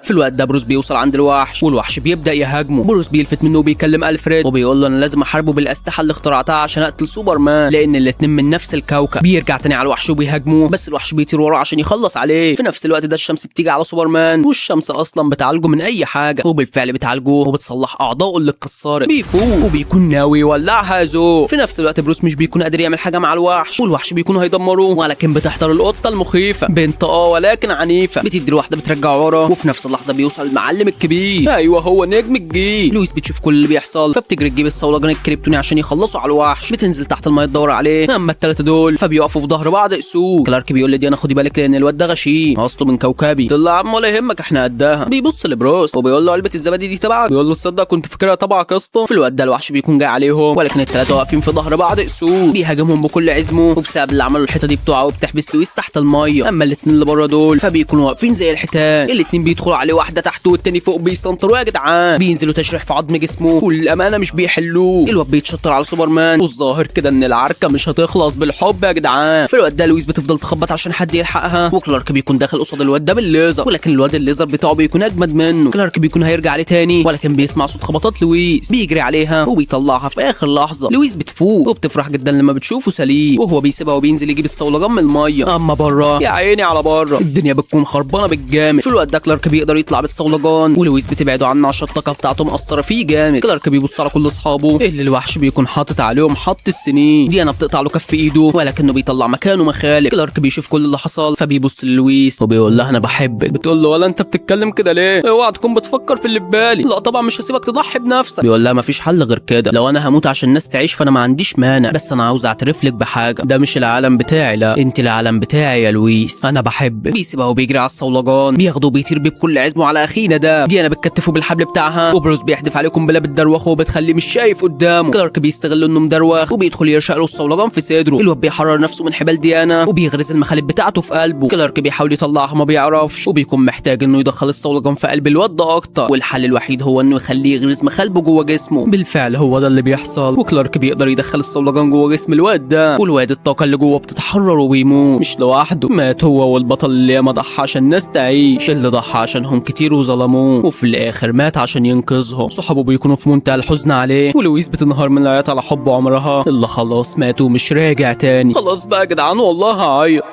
في الوقت ده بروس بيوصل عند الوحش، والوحش بيبدا يهاجمه. بروس بيلفت منه وبيكلم الفريد وبيقول له انا لازم احاربه بالاسلحه اللي اخترعتها عشان اقتل سوبرمان، لان الاتنين من نفس الكوكب. بيرجع تاني على الوحش وبيهاجمه، بس الوحش بيطير وراه عشان يخلص عليه. في نفس الوقت ده الشمس بتيجي على سوبرمان، والشمس اصلا بتعالجه من اي حاجه، وبالفعل بتعالجه وبتصلح اعضائه اللي اتكسرت. بيفوق وبيكون ناوي يولعها زو. في نفس الوقت بروس مش بيكون قادر يعمل حاجه مع الوحش، والوحش بيكون هيدمره، ولكن بتحضر القطه المخيفه بنت ولكن عنيفه، بتدي الواحده بترجع ورا. وفي نفس اللحظه بيوصل المعلم الكبير، ايوه هو نجم الجيل. لويس بتشوف كل اللي بيحصل فبتجري تجيب الصولجان الكريبتوني عشان يخلصوا على الوحش. بتنزل تحت الميه تدور عليه، اما الثلاثه دول فبيقفوا في ظهر بعض اسود. كلارك بيقول لديانا خدي بالك لان الواد ده غشيم اصله من كوكبي. تقول له يا عم ولا يهمك احنا قدها. بيبص لبروس وبيقول له علبه الزبادي دي تبعك. بيقول له تصدق كنت فاكرها تبعك يا اسطى. في الوقت ده الوحش بيكون جاي عليهم، ولكن الثلاثه واقفين في ظهر بعض اسود. بيهاجمهم بكل عزمه، وبسبب اللي عملوا الحيطه دي بتوعه وبتحبس لويس تحت الميه. اما الاثنين اللي بره دول فبيكونوا واقفين زي الحيتان. الاثنين بيدخلوا عليه واحده تحت والتاني فوق بيسنطروا يا جدعان. بينزلوا تشريح في عظم جسمه والامانه مش بيحلوه. الواد بيتشطر على سوبرمان، والظاهر كده ان العركه مش هتخلص بالحب يا جدعان. في الوقت ده لويس بتفضل تخبط عشان حد يلحقها، وكلارك بيكون داخل قصاد الواد ده بالليزر، ولكن الواد الليزر بتاعه بيكون اجمد منه. كلارك بيكون هيرجع عليه تاني، ولكن بيسمع صوت خبطات لويس. بيجري عليها وبيطلعها في اخر لحظه. لويس بتفوق وبتفرح جدا لما بتشوفه سليم، وهو بيسيبها وبينزل يجيب الصولجان من الميه. اما بره يا عيني على بره الدنيا بتكون خربانه بالجامد. في الوقت ده كلارك بيقدر يطلع بالصولجان، ولويس بتبعده عنه عشان الطاقه بتاعته مأثره فيه جامد. كلارك بيبص على كل اصحابه اللي الوحش بيكون حاطط عليهم حط السنين. ديانا بتقطع له كف ايده ولكنه بيطلع مكانه مخالب. كلارك بيشوف كل اللي حصل فبيبص للويس وبيقول لها انا بحبك. بتقول له ولا انت بتتكلم كده ليه؟ اوعى تكون بتفكر في اللي في بالي. لا طبعا مش هسيبك تضحي بنفسك. بيقول لها مفيش حل غير كده، لو انا هموت عشان الناس تعيش فانا ما عنديش مانع، بس انا عاوز اعترف لك بحاجه، ده مش العالم بتاعي، لا انت العالم بتاعي يا لويس، انا بحبك. بيسيبها وبيجري على الصولجان، بياخده وبيطير بكل عزمه على اخينا ده. ديانا بتكتفه بالحبل بتاعها، وبروس بيحدف عليه قنبله بتدروخه وبتخليه مش شايف قدامه. كلارك بيستغل انه مدروخ وبيدخل يرشق له الصولجان في صدره. الواد بيحرر نفسه من حبال ديانا وبيغرز المخالب بتاعته في قلبه. كلارك بيحاول يطلعها ما بيعرفش، وبيكون محتاج انه يدخل الصولجان في قلب الواد ده اكتر، والحل الوحيد هو انه يخليه يغرز مخالبه جوه جسمه. بالفعل هو ده اللي بيحصل، وكلارك بيقدر يدخل الصولجان جوه جسم الواد ده، والواد الطاقه اللي جوه بتتحرر وبيموت. مش لوحده، مات هو والبطل اللي ما ضحى عشان الناس تعيش، اللي ضحى عشانهم كتير وظلموه، وفي الاخر مات عشان ينقذهم. صحابه بيكونوا في منتهى الحزن عليه، ولويس بتنهار من العياط على حب عمرها اللي خلاص مات ومش راجع تاني. خلاص بقى يا جدعان والله هعيط.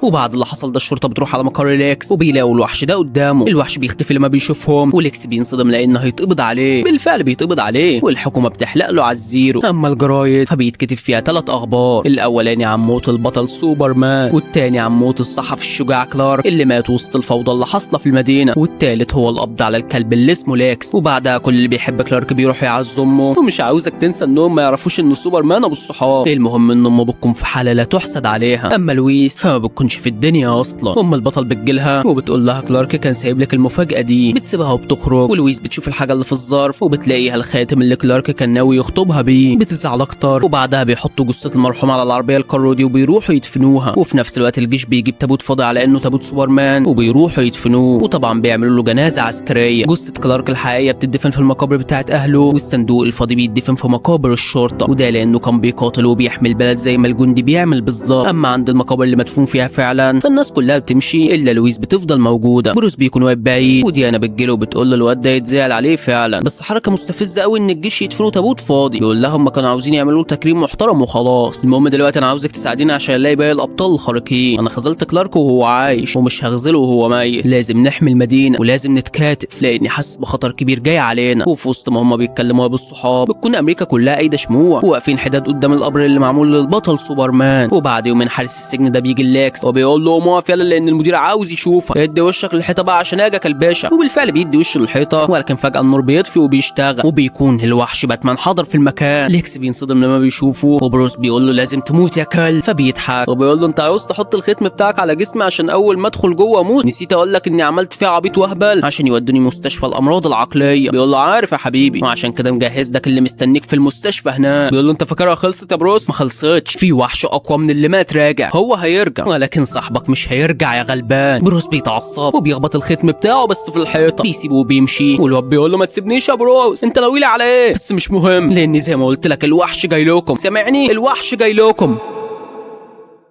وبعد اللي حصل ده الشرطه بتروح على مقر ليكس وبيلاقوا الوحش ده قدامه. الوحش بيختفي لما بيشوفهم وليكس بينصدم لانه هيتقبض عليه. بالفعل بيتقبض عليه والحكومه بتحلق له على الزيرو. اما الجرايد فبيتكتب فيها 3 اخبار، الاولاني عن موت البطل سوبرمان، والتاني عن موت الصحفي الشجاع كلارك اللي مات وسط الفوضى اللي حاصله في المدينه، والتالت هو القبض على الكلب اللي اسمه ليكس. وبعدها كل اللي بيحب كلارك بيروح يعز امه، ومش عاوزك تنسى انهم ما يعرفوش ان سوبرمان ابو الصحاب. المهم ان امه بتكون في حاله لا تحسد عليها. اما لويس فما بتكونش في الدنيا اصلا. ام البطل بتجيلها وبتقول لها كلارك كان سايب لك المفاجاه دي. بتسيبها وبتخرج ولويس بتشوف الحاجه اللي في الظرف وبتلاقيها الخاتم اللي كلارك كان ناوي يخطبها بيه. بتزعل اكتر وبعدها بيحطوا جثه المرحوم على العربيه الكارودي وبيروحوا يدفنوها. وفي نفس الوقت الجيش بيجيب تابوت فاضي على انه تابوت سوبرمان وبيروحوا يدفنوه، وطبعا بيعملوا له جنازه عسكريه. جثه كلارك الحقيقيه بتدفن في المقابر بتاعه اهله، والصندوق الفاضي بيدفن في مقابر الشرطه، وده لانه كان بيقاتل وبيحمي البلد زي ما الجندي بيعمل بالظبط. اما عند المقابر اللي مدفون فيها فعلا فالناس كلها بتمشي الا لويس بتفضل موجوده. بروس بيكون واقف بعيد وديانا بتجيله وبتقول له الواد ده يتزعل عليه فعلا، بس حركه مستفزه قوي ان الجيش يدفنوا تابوت فاضي. بيقول لها هم كانوا عاوزين يعملوا له تكريم محترم وخلاص. المهم دلوقتي انا عاوزك تساعديني عشان الاقي باقي الابطال الخارقين. انا خذلت كلارك وهو عايش ومش هغزله وهو ميت. لازم نحمي المدينه ولازم نتكاتف لاني حاسس بخطر كبير جاي علينا. وفي وسط ما هم بيتكلموا بالصحاب بتكون امريكا كلها قايده شموع وواقفين حداد قدام القبر اللي معمول للبطل سوبرمان. وبعد يومين حارس السجن ده بيجي ليكس وبيقول له قوم اقف يلا لان المدير عاوز يشوفك، ادي وشك للحيطه بقى عشان اجاك الباشا. وبالفعل بيدي وشه للحيطه ولكن فجاه النور بيطفي وبيشتغل وبيكون الوحش باتمان حاضر في المكان. ليكس بينصدم لما بيشوفه وبروس بيقول له لازم تموت يا كلب، فبيضحك وبيقول له انت عاوز تحط الختم بتاعك على جسمي عشان اول ما ادخل جوه اموت؟ نسيت اقول لك اني عملت فيه عبيط وهبل عشان يودوني مستشفى الامراض العقليه. بيقول له عارف يا حبيبي وعشان كده مجهز لك اللي مستنيك في المستشفى هناك. بيقول له انت فاكرها خلصت يا بروس؟ ما خلصتش، في وحش اقوى من اللي مات راجع، هو هيرجع ولكن صاحبك مش هيرجع يا غلبان. بروس بيتعصب وبيخبط الختم بتاعه بس في الحيطه، بيسيبه وبيمشي والواد بيقول له ما تسيبنيش يا بروس، انت ناويلي على ايه؟ بس مش مهم لاني زي ما قلت لك الوحش جاي لكم، سامعني؟ الوحش جاي لكم.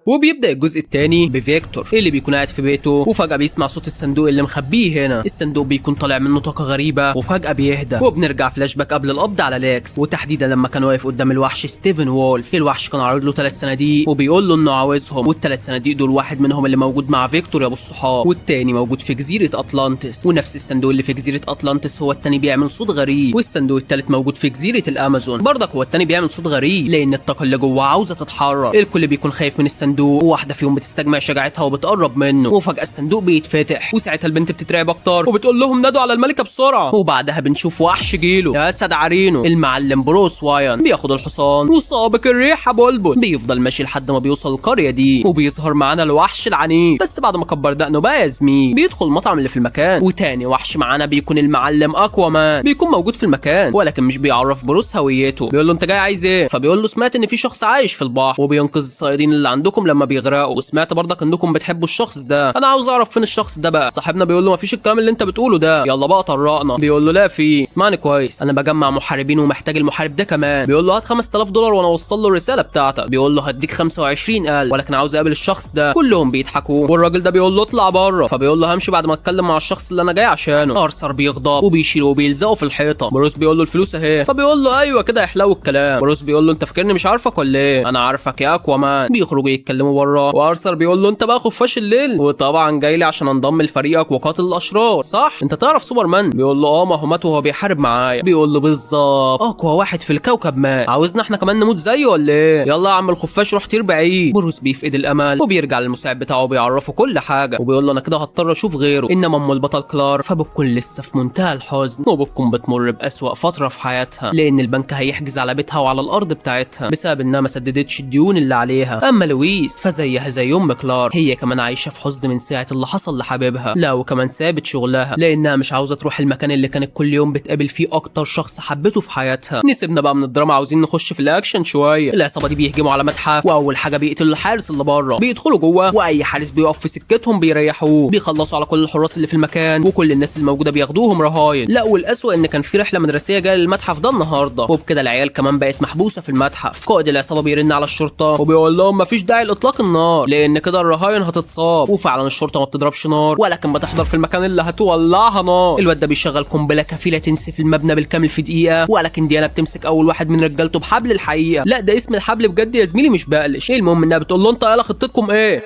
وبيبدأ الجزء الثاني بفيكتور اللي بيكون قاعد في بيته وفجأة بيسمع صوت الصندوق اللي مخبيه هنا. الصندوق بيكون طالع منه طاقة غريبة وفجأة بيهدى وبنرجع فلاش باك قبل القبض على ليكس، وتحديدا لما كان واقف قدام الوحش ستيفن وولف. الوحش كان عارض له 3 صناديق وبيقول له انه عاوزهم، وال3 صناديق دول واحد منهم اللي موجود مع فيكتور يا ابو الصحاب والتاني موجود في جزيرة أطلانتس، ونفس الصندوق اللي في جزيرة أطلانتس هو التاني بيعمل صوت غريب، والصندوق التالت موجود في جزيرة الأمازون برضك هو التاني بيعمل صوت غريب لأن الطاقة اللي جوه عاوزة تتحرك. الكل بيكون خايف من الصندوق وواحدة فيهم بتستجمع شجاعتها وبتقرب منه، وفجأة الصندوق بيتفتح وساعتها البنت بتترعب اكتر وبتقول لهم نادوا على الملكة بسرعة. وبعدها بنشوف وحش جيله يا اسد عرينه المعلم بروس واين بياخد الحصان وسابق الريحة بلبل، بيفضل ماشي لحد ما بيوصل القرية دي وبيظهر معانا الوحش العنيف بس بعد ما كبر دقنه بقى يا زميل. بيدخل المطعم اللي في المكان وتاني وحش معانا بيكون المعلم اكوامان، بيكون موجود في المكان ولكن مش بيعرف بروس هويته. بيقول له انت جاي عايز ايه؟ فبيقول له سمعت ان في شخص عايش في البحر وبينقذ الصيادين اللي عندكم لما بيغرقوا، سمعت برضك انكم بتحبوا الشخص ده، انا عاوز اعرف فين الشخص ده بقى. صاحبنا بيقول له مفيش الكلام اللي انت بتقوله ده، يلا بقى طرقنا. بيقول له لا في، اسمعني كويس انا بجمع محاربين ومحتاج المحارب ده كمان. بيقول له هات $5000 وانا اوصل له الرساله بتاعتك. بيقول له هديك 25,000 ولكن عاوز اقابل الشخص ده. كلهم بيضحكوا والراجل ده بيقول له اطلع بره، فبيقول له همشي بعد ما اتكلم مع الشخص اللي انا جاي عشانه. ارثر بيغضب وبيشيله وبيلزقه في الحيطه. بروس بيقول له الفلوس اهي، فبيقول له ايوه كده يحلو الكلام. بروس بيقول له انت فاكرني مش عارفك ولا ايه؟ انا عارفك يا اكوامان. بيخرجوا يتكلموا بره وارثر بيقول له انت بقى خفاش الليل وطبعا جاي لي عشان انضم لفريقك وقاتل الاشرار صح؟ انت تعرف سوبرمان؟ بيقول له اه ما هو مات وهو بيحارب معايا. بيقول له بالظبط اقوى واحد في الكوكب مات، عاوزنا احنا كمان نموت زيه ولا ايه؟ يلا يا عم الخفاش روح طير بعيد. بروس بيفقد الامل وبيرجع للمساعد بتاعه وبيعرفه كل حاجه وبيقول له انا كده هضطر اشوف غيره. انما ام البطل كلار فبتكون لسه في منتهى الحزن وبتكون بتمر باسوأ فتره في حياتها لان البنك هيحجز على بيتها وعلى الارض بتاعتها بسبب انها ما سددتش الديون اللي عليها. اما لويس فزيها زي ام كلار هي كمان عايشه في حزن من ساعه اللي حصل لحبيبها، لا وكمان سابت شغلها لانها مش عاوزه تروح المكان اللي كانت كل يوم بتقابل فيه اكتر شخص حبته في حياتها. نسيبنا بقى من الدراما عاوزين نخش في الاكشن شويه. العصابه دي بيهجموا على متحف واول حاجه بيقتلوا الحارس اللي بره، بيدخلوا جوه واي حارس بيقف في سكتهم بيريحوه، بيخلصوا على كل الحراس اللي في المكان وكل الناس الموجوده بياخدوهم رهاين. لا والاسوأ ان كان في رحله مدرسيه جايه للمتحف ده النهارده وبكده العيال كمان بقت محبوسه في المتحف. قائد العصابه بيرن على الشرطه وبيقول لهم مفيش داعي لاطلاق النار لان كده الرهاين هتتصاب، وفعلا الشرطه ما بتضربش نار ولكن بتحضر في المكان اللي هتولعها نار. الواد ده بيشغل قنبله كفيله تنسف المبنى بالكامل في دقيقه ولكن ديانا بتمسك اول واحد من رجالته بحبل الحقيقه، لا ده اسم الحبل بجد يا زميلي مش بقلش. المهم انها بتقول له انت يلا خطتكم ايه؟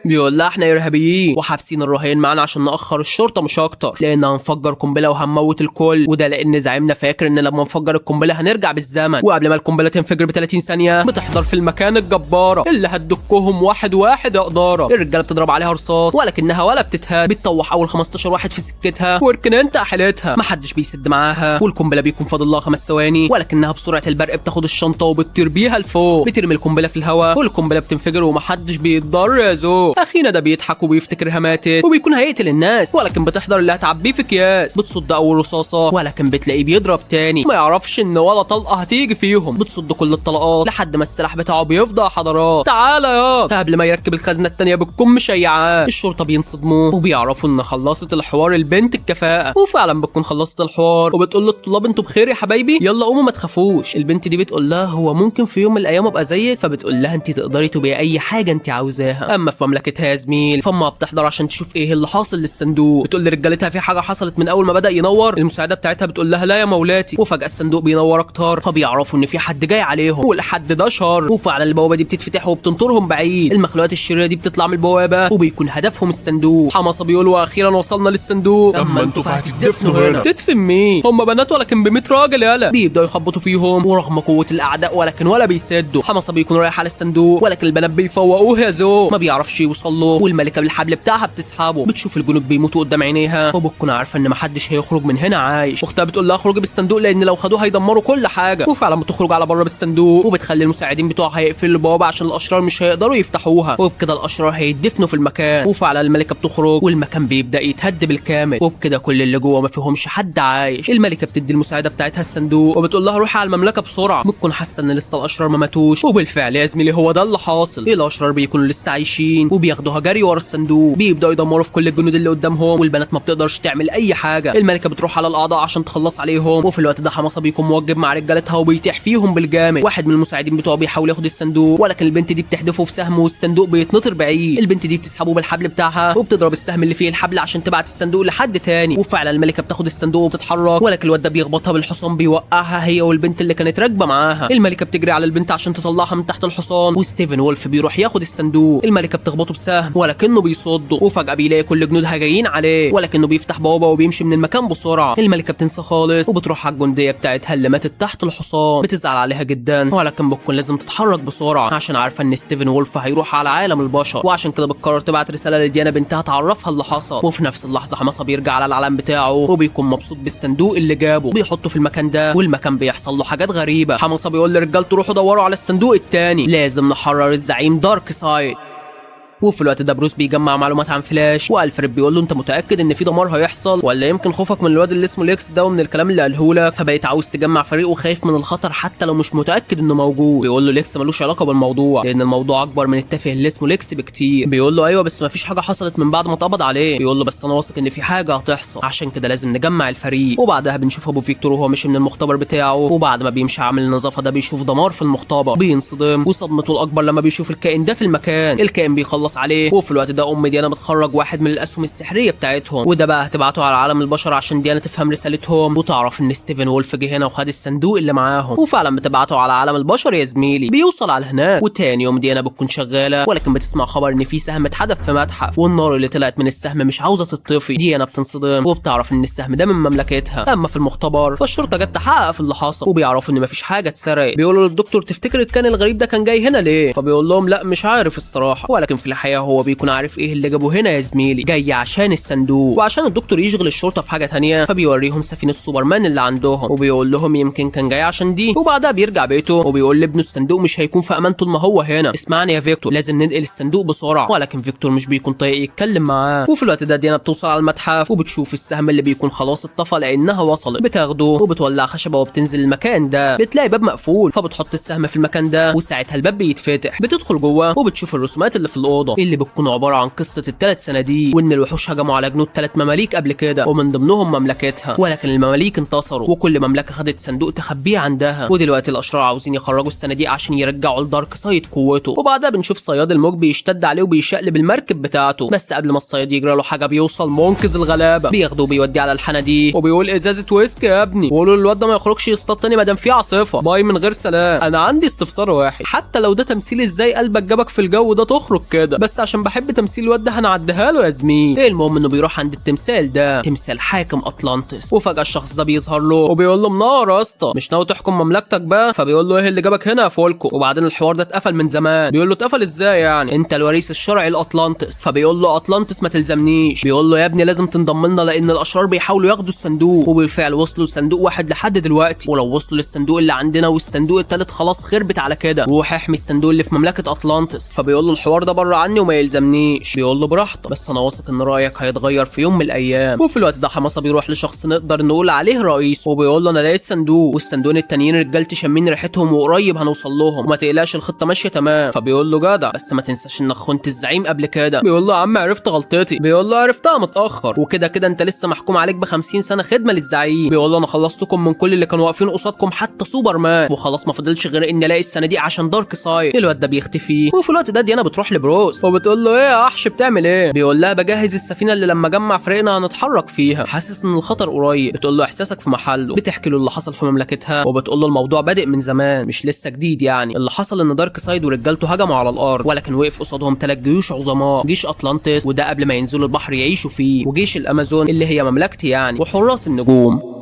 بيقول لها احنا ارهابيين وحابسين الرهائن معانا عشان ناخر الشرطه مش اكتر، لان هنفجر قنبله وهنموت الكل، وده لان زعيمنا فاكر ان لما نفجر القنبله هنرجع بالزمن، وقبل ما القنبله تنفجر ب 30 ثانيه بتحضر في المكان الجباره اللي هتدكهم واحد واحد يا قداره. الرجاله بتضرب عليها رصاص ولكنها ولا بتتهاد، بتطوح اول 15 واحد في سكتها واركن انت حالتها، محدش بيسد معاها، والقنبله بيكون فاضل لها 5 ثواني ولكنها بسرعه البرق بتاخد الشنطه وبتطير بيها لفوق، بترمي القنبله في الهواء والقنبله بتنفجر ومحدش بيتضر يا زو. اخينا ده بيضحك وبيفتكرها ماتت وبيكون هيقتل الناس، ولكن بتحضر اللي هتعبيه في اكياس، بتصد اول رصاصه ولكن بتلاقيه بيضرب تاني، ما يعرفش ان ولا طلقه هتيجي فيهم، بتصد كل الطلقات لحد ما السلاح بتاعه بيفضى حضرات. تعالى يا قبل ما يركب الخزنه التانيه بتكون مشيعاه. الشرطه بينصدموا وبيعرفوا ان خلصت الحوار البنت الكفاءه، وفعلا بتكون خلصت الحوار وبتقول للطلاب انتوا بخير يا حبايبي يلا قوموا ما تخافوش. البنت دي بتقول لها هو ممكن في يوم من الايام ابقى زيك، فبتقول لها انت تقدري تبقي اي حاجه انت عاوزاها. اما في مملكتها يا زميل فما بتحضر عشان تشوف ايه اللي حاصل للصندوق، بتقول لرجالتها في حاجه حصلت من اول ما بدا ينور. المساعده بتاعتها بتقول لها لا يا مولاتي، وفجاه الصندوق بينور اكتر، فبيعرفوا ان في حد جاي عليهم والحد ده شر، وفعلا البوابه دي بتتفتح وبتنطرهم بعيد. المخلوقات الشريره دي بتطلع من البوابه وبيكون هدفهم الصندوق. حمصه بيقول واخيرا وصلنا للصندوق، اما انتوا فهتدفنوا هنا. تدفن مين؟ هم بنات ولكن ب 100 راجل يالا. بيبداوا يخبطوا فيهم ورغم قوه الاعداء ولكن ولا بيسدوا. حمصه بيكون رايح على الصندوق ولكن البنات بيفوقوه يا زو، ما بيعرفش يوصل له، والملكه بالحبل بتاعها بتسحبه. بتشوف الجنود بيموتوا قدام عينيها وبتكون عارفه ان محدش هيخرج من هنا عايش. اختها بتقول لها اخرجي بالصندوق لان لو خدوه هيدمروا كل حاجه، وفعلا بتخرج على بره بالصندوق وبتخلي المساعدين بتوعها يقفلوا البوابه عشان الاشرار مش هيقدروا يفتحوها، وبكده الاشرار هيدفنوا في المكان. وفعلا الملكه بتخرج والمكان بيبدا يتهد بالكامل، وبكده كل اللي جوه ما فيهمش حد عايش. الملكه بتدي المساعده بتاعتها الصندوق وبتقول لها روحي على المملكه بسرعه. بتكون حاسه ان لسه الاشرار ما ماتوش، وبالفعل يا زميلي هو ده اللي حاصل. الاشرار بيكونوا لسه عايشين وبياخدوها جري ورا الصندوق، بيبداوا يدمروا في كل الجنود اللي قدامهم، والبنات ما بتقدرش تعمل اي حاجه. الملكه بتروح على الاعضاء عشان تخلص عليهم، وفي الوقت ده حمصه بيكون موجب مع رجالتها وبيتيح فيهم بالجامد. واحد من المساعدين بتوعه بيحاول ياخد الصندوق ولكن البنت دي بتحدفه بسهم والصندوق بيتنطر بعيد. البنت دي بتسحبه بالحبل بتاعها وبتضرب السهم اللي فيه الحبل عشان تبعت الصندوق لحد تاني، وفعلا الملكه بتاخد الصندوق وبتتحرك ولكن الواد ده بيخبطها بالحصان بيوقعها هي والبنت اللي كانت راكبه معاها. الملكه بتجري على البنت عشان تطلعها من تحت الحصان، وستيفن وولف بيروح ياخد الصندوق. الملكه بتخبطه بسهم ولكنه بيصده، وفجاه بيلاقي كل جنودها جايين عليه ولكنه بيفتح بوابه وبيمشي من المكان بسرعه. الملكه بتنسى خالص وبتروح على الجنديه بتاعتها اللي ماتت تحت الحصان، بتزعل عليها جدا ولكن بتكون لازم تتحرك بسرعه عشان عارفه ان ستيفن وولف هيروح على عالم البشر، وعشان كده بتقرر تبعت رساله لديانا بنتها تعرفها اللي حصل. وفي نفس اللحظه حمصه بيرجع على العالم بتاعه وبيكون مبسوط بالصندوق اللي جابه، بيحطه في المكان ده والمكان بيحصل له حاجات غريبه. حمصه بيقول لرجالته روحوا دوروا على الصندوق التاني، لازم نحرر الزعيم دارك سايد. وفي الوقت ده بروس بيجمع معلومات عن فلاش، والفريد بيقول له انت متاكد ان في دمار هيحصل ولا يمكن خوفك من الواد اللي اسمه ليكس ده ومن الكلام اللي قاله لك، فبقيت عاوز تجمع فريق وخايف من الخطر حتى لو مش متاكد انه موجود. بيقول له ليكس ملوش علاقه بالموضوع لان الموضوع اكبر من التافه اللي اسمه ليكس بكتير. بيقول له ايوه بس ما فيش حاجه حصلت من بعد ما اتقبض عليه. بيقول له بس انا واثق ان في حاجه هتحصل عشان كده لازم نجمع الفريق. وبعدها بنشوف ابو فيكتور وهو ماشي من المختبر بتاعه، وبعد ما بيمشي عامل النظافه ده بيشوف دمار في المختبر، بينصدم وصدمته الاكبر لما بيشوف الكائن ده في المكان. الكائن بيخلص عليه، وفي الوقت ده ام ديانا بتخرج واحد من الاسهم السحريه بتاعتهم، وده بقى هتبعته على عالم البشر عشان ديانا تفهم رسالتهم وتعرف ان ستيفن وولف جه هنا وخد الصندوق اللي معاهم. وفعلا بتبعته على عالم البشر يا زميلي. بيوصل على هناك وتاني يوم ديانا بتكون شغاله ولكن بتسمع خبر ان في سهم اتحدف في متحف، والنار اللي طلعت من السهم مش عاوزه تطفي. ديانا بتنصدم وبتعرف ان السهم ده من مملكتها. اما في المختبر فالشرطه جت تحقق في اللي حصل وبيعرفوا ان مفيش حاجه اتسرقت. بيقولوا للدكتور تفتكر الكائن الغريب ده كان جاي هنا ليه؟ فبيقول لهم لا مش عارف الصراحه، ولكن في الحقيقه هو بيكون عارف ايه اللي جابه هنا يا زميلي، جاي عشان الصندوق. وعشان الدكتور يشغل الشرطه في حاجه تانية فبيوريهم سفينه سوبرمان اللي عندهم وبيقول لهم يمكن كان جاي عشان دي. وبعدها بيرجع بيته وبيقول لابنه الصندوق مش هيكون في امان طول ما هو هنا، اسمعني يا فيكتور لازم ننقل الصندوق بسرعه. ولكن فيكتور مش بيكون طايق يتكلم معاه. وفي الوقت ده ديانا بتوصل على المتحف وبتشوف السهم اللي بيكون خلاص اتطفى لانها وصلت، بتاخده وبتولع خشبه وبتنزل المكان ده، بتلاقي باب مقفول فبتحط السهم في المكان ده وساعتها الباب بيتفتح. بتدخل جوه وبتشوف الرسومات اللي في الاوضه اللي بتكون عباره عن قصه الثلاث صناديق، وان الوحوش هجموا على جنود 3 مماليك قبل كده ومن ضمنهم مملكتها، ولكن المماليك انتصروا وكل مملكه خدت صندوق تخبيه عندها. ودلوقتي الاشرار عاوزين يخرجوا الصناديق عشان يرجعوا لدارك سايد قوته. وبعدها بنشوف صياد الموج بيشتد عليه وبيشقلب المركب بتاعته، بس قبل ما الصياد يجرى له حاجه بيوصل منقذ الغلابه بياخده وبيوديه على الحناديق وبيقول ازازه ويسكي يا ابني، وقولوا للواد ده ما يخرجش يصطاد تاني ما دام في عاصفه، باي من غير سلام. انا عندي استفسار واحد، حتى لو ده تمثيل ازاي قلبك جابك في الجو ده تخرج كده؟ كده، بس عشان بحب تمثيل الواد ده هنعديها له يا زميل. المهم انه بيروح عند التمثال ده، تمثال حاكم اطلانتس، وفجاه الشخص ده بيظهر له وبيقول له منار يا اسطى، مش ناوي تحكم مملكتك بقى؟ فبيقول له ايه اللي جابك هنا يا فولكو؟ وبعدين الحوار ده اتقفل من زمان. بيقول له اتقفل ازاي يعني؟ انت الوريث الشرعي لاطلانتس. فبيقول له اطلانتس ما تلزمنيش. بيقول له يا ابني لازم تنضم لنا لان الاشرار بيحاولوا ياخدوا الصندوق، وبالفعل وصلوا لصندوق واحد لحد دلوقتي، ولو وصلوا للصندوق اللي عندنا والصندوق التالت خلاص خربت على كده. روح احمي الصندوق اللي في مملكه اطلانتس. فبيقول له الحوار ده بره عني وما يلزمنيش. بيقول له براحتك، بس انا واثق ان رايك هيتغير في يوم من الايام. وفي الوقت ده حماسه بيروح لشخص نقدر نقول عليه رئيس، وبيقول له انا لقيت صندوق، والصندوقين التانيين رجالتي شامين ريحتهم وقريب هنوصل لهم، وما تقلقش الخطه ماشيه تمام. فبيقول له جدع، بس ما تنساش انك خنت الزعيم قبل كده. بيقول له يا عم عرفت غلطتي. بيقول له عرفتها متاخر، وكده كده انت لسه محكوم عليك ب50 سنه خدمه للزعيم. بيقول له انا خلصتكم من كل اللي كانوا واقفين قصادكم حتى سوبرمان، وخلاص ما فضلش غير اني الاقي الصناديق عشان دارك سايد. الواد ده بيختفي، وفي الوقت ده ديانا بتروح لبروس وبتقول له ايه يا وحش بتعمل ايه؟ بيقول لها بجهز السفينه اللي لما جمع فريقنا هنتحرك فيها، حاسس ان الخطر قريب. بتقول له احساسك في محله. بتحكي له اللي حصل في مملكتها، وبتقول له الموضوع بادئ من زمان مش لسه جديد يعني. اللي حصل ان دارك سايد ورجالته هجموا على الارض، ولكن وقف قصادهم 3 جيوش عظماء، جيش اطلانتس وده قبل ما ينزلوا البحر يعيشوا فيه، وجيش الامازون اللي هي مملكتي يعني، وحراس النجوم.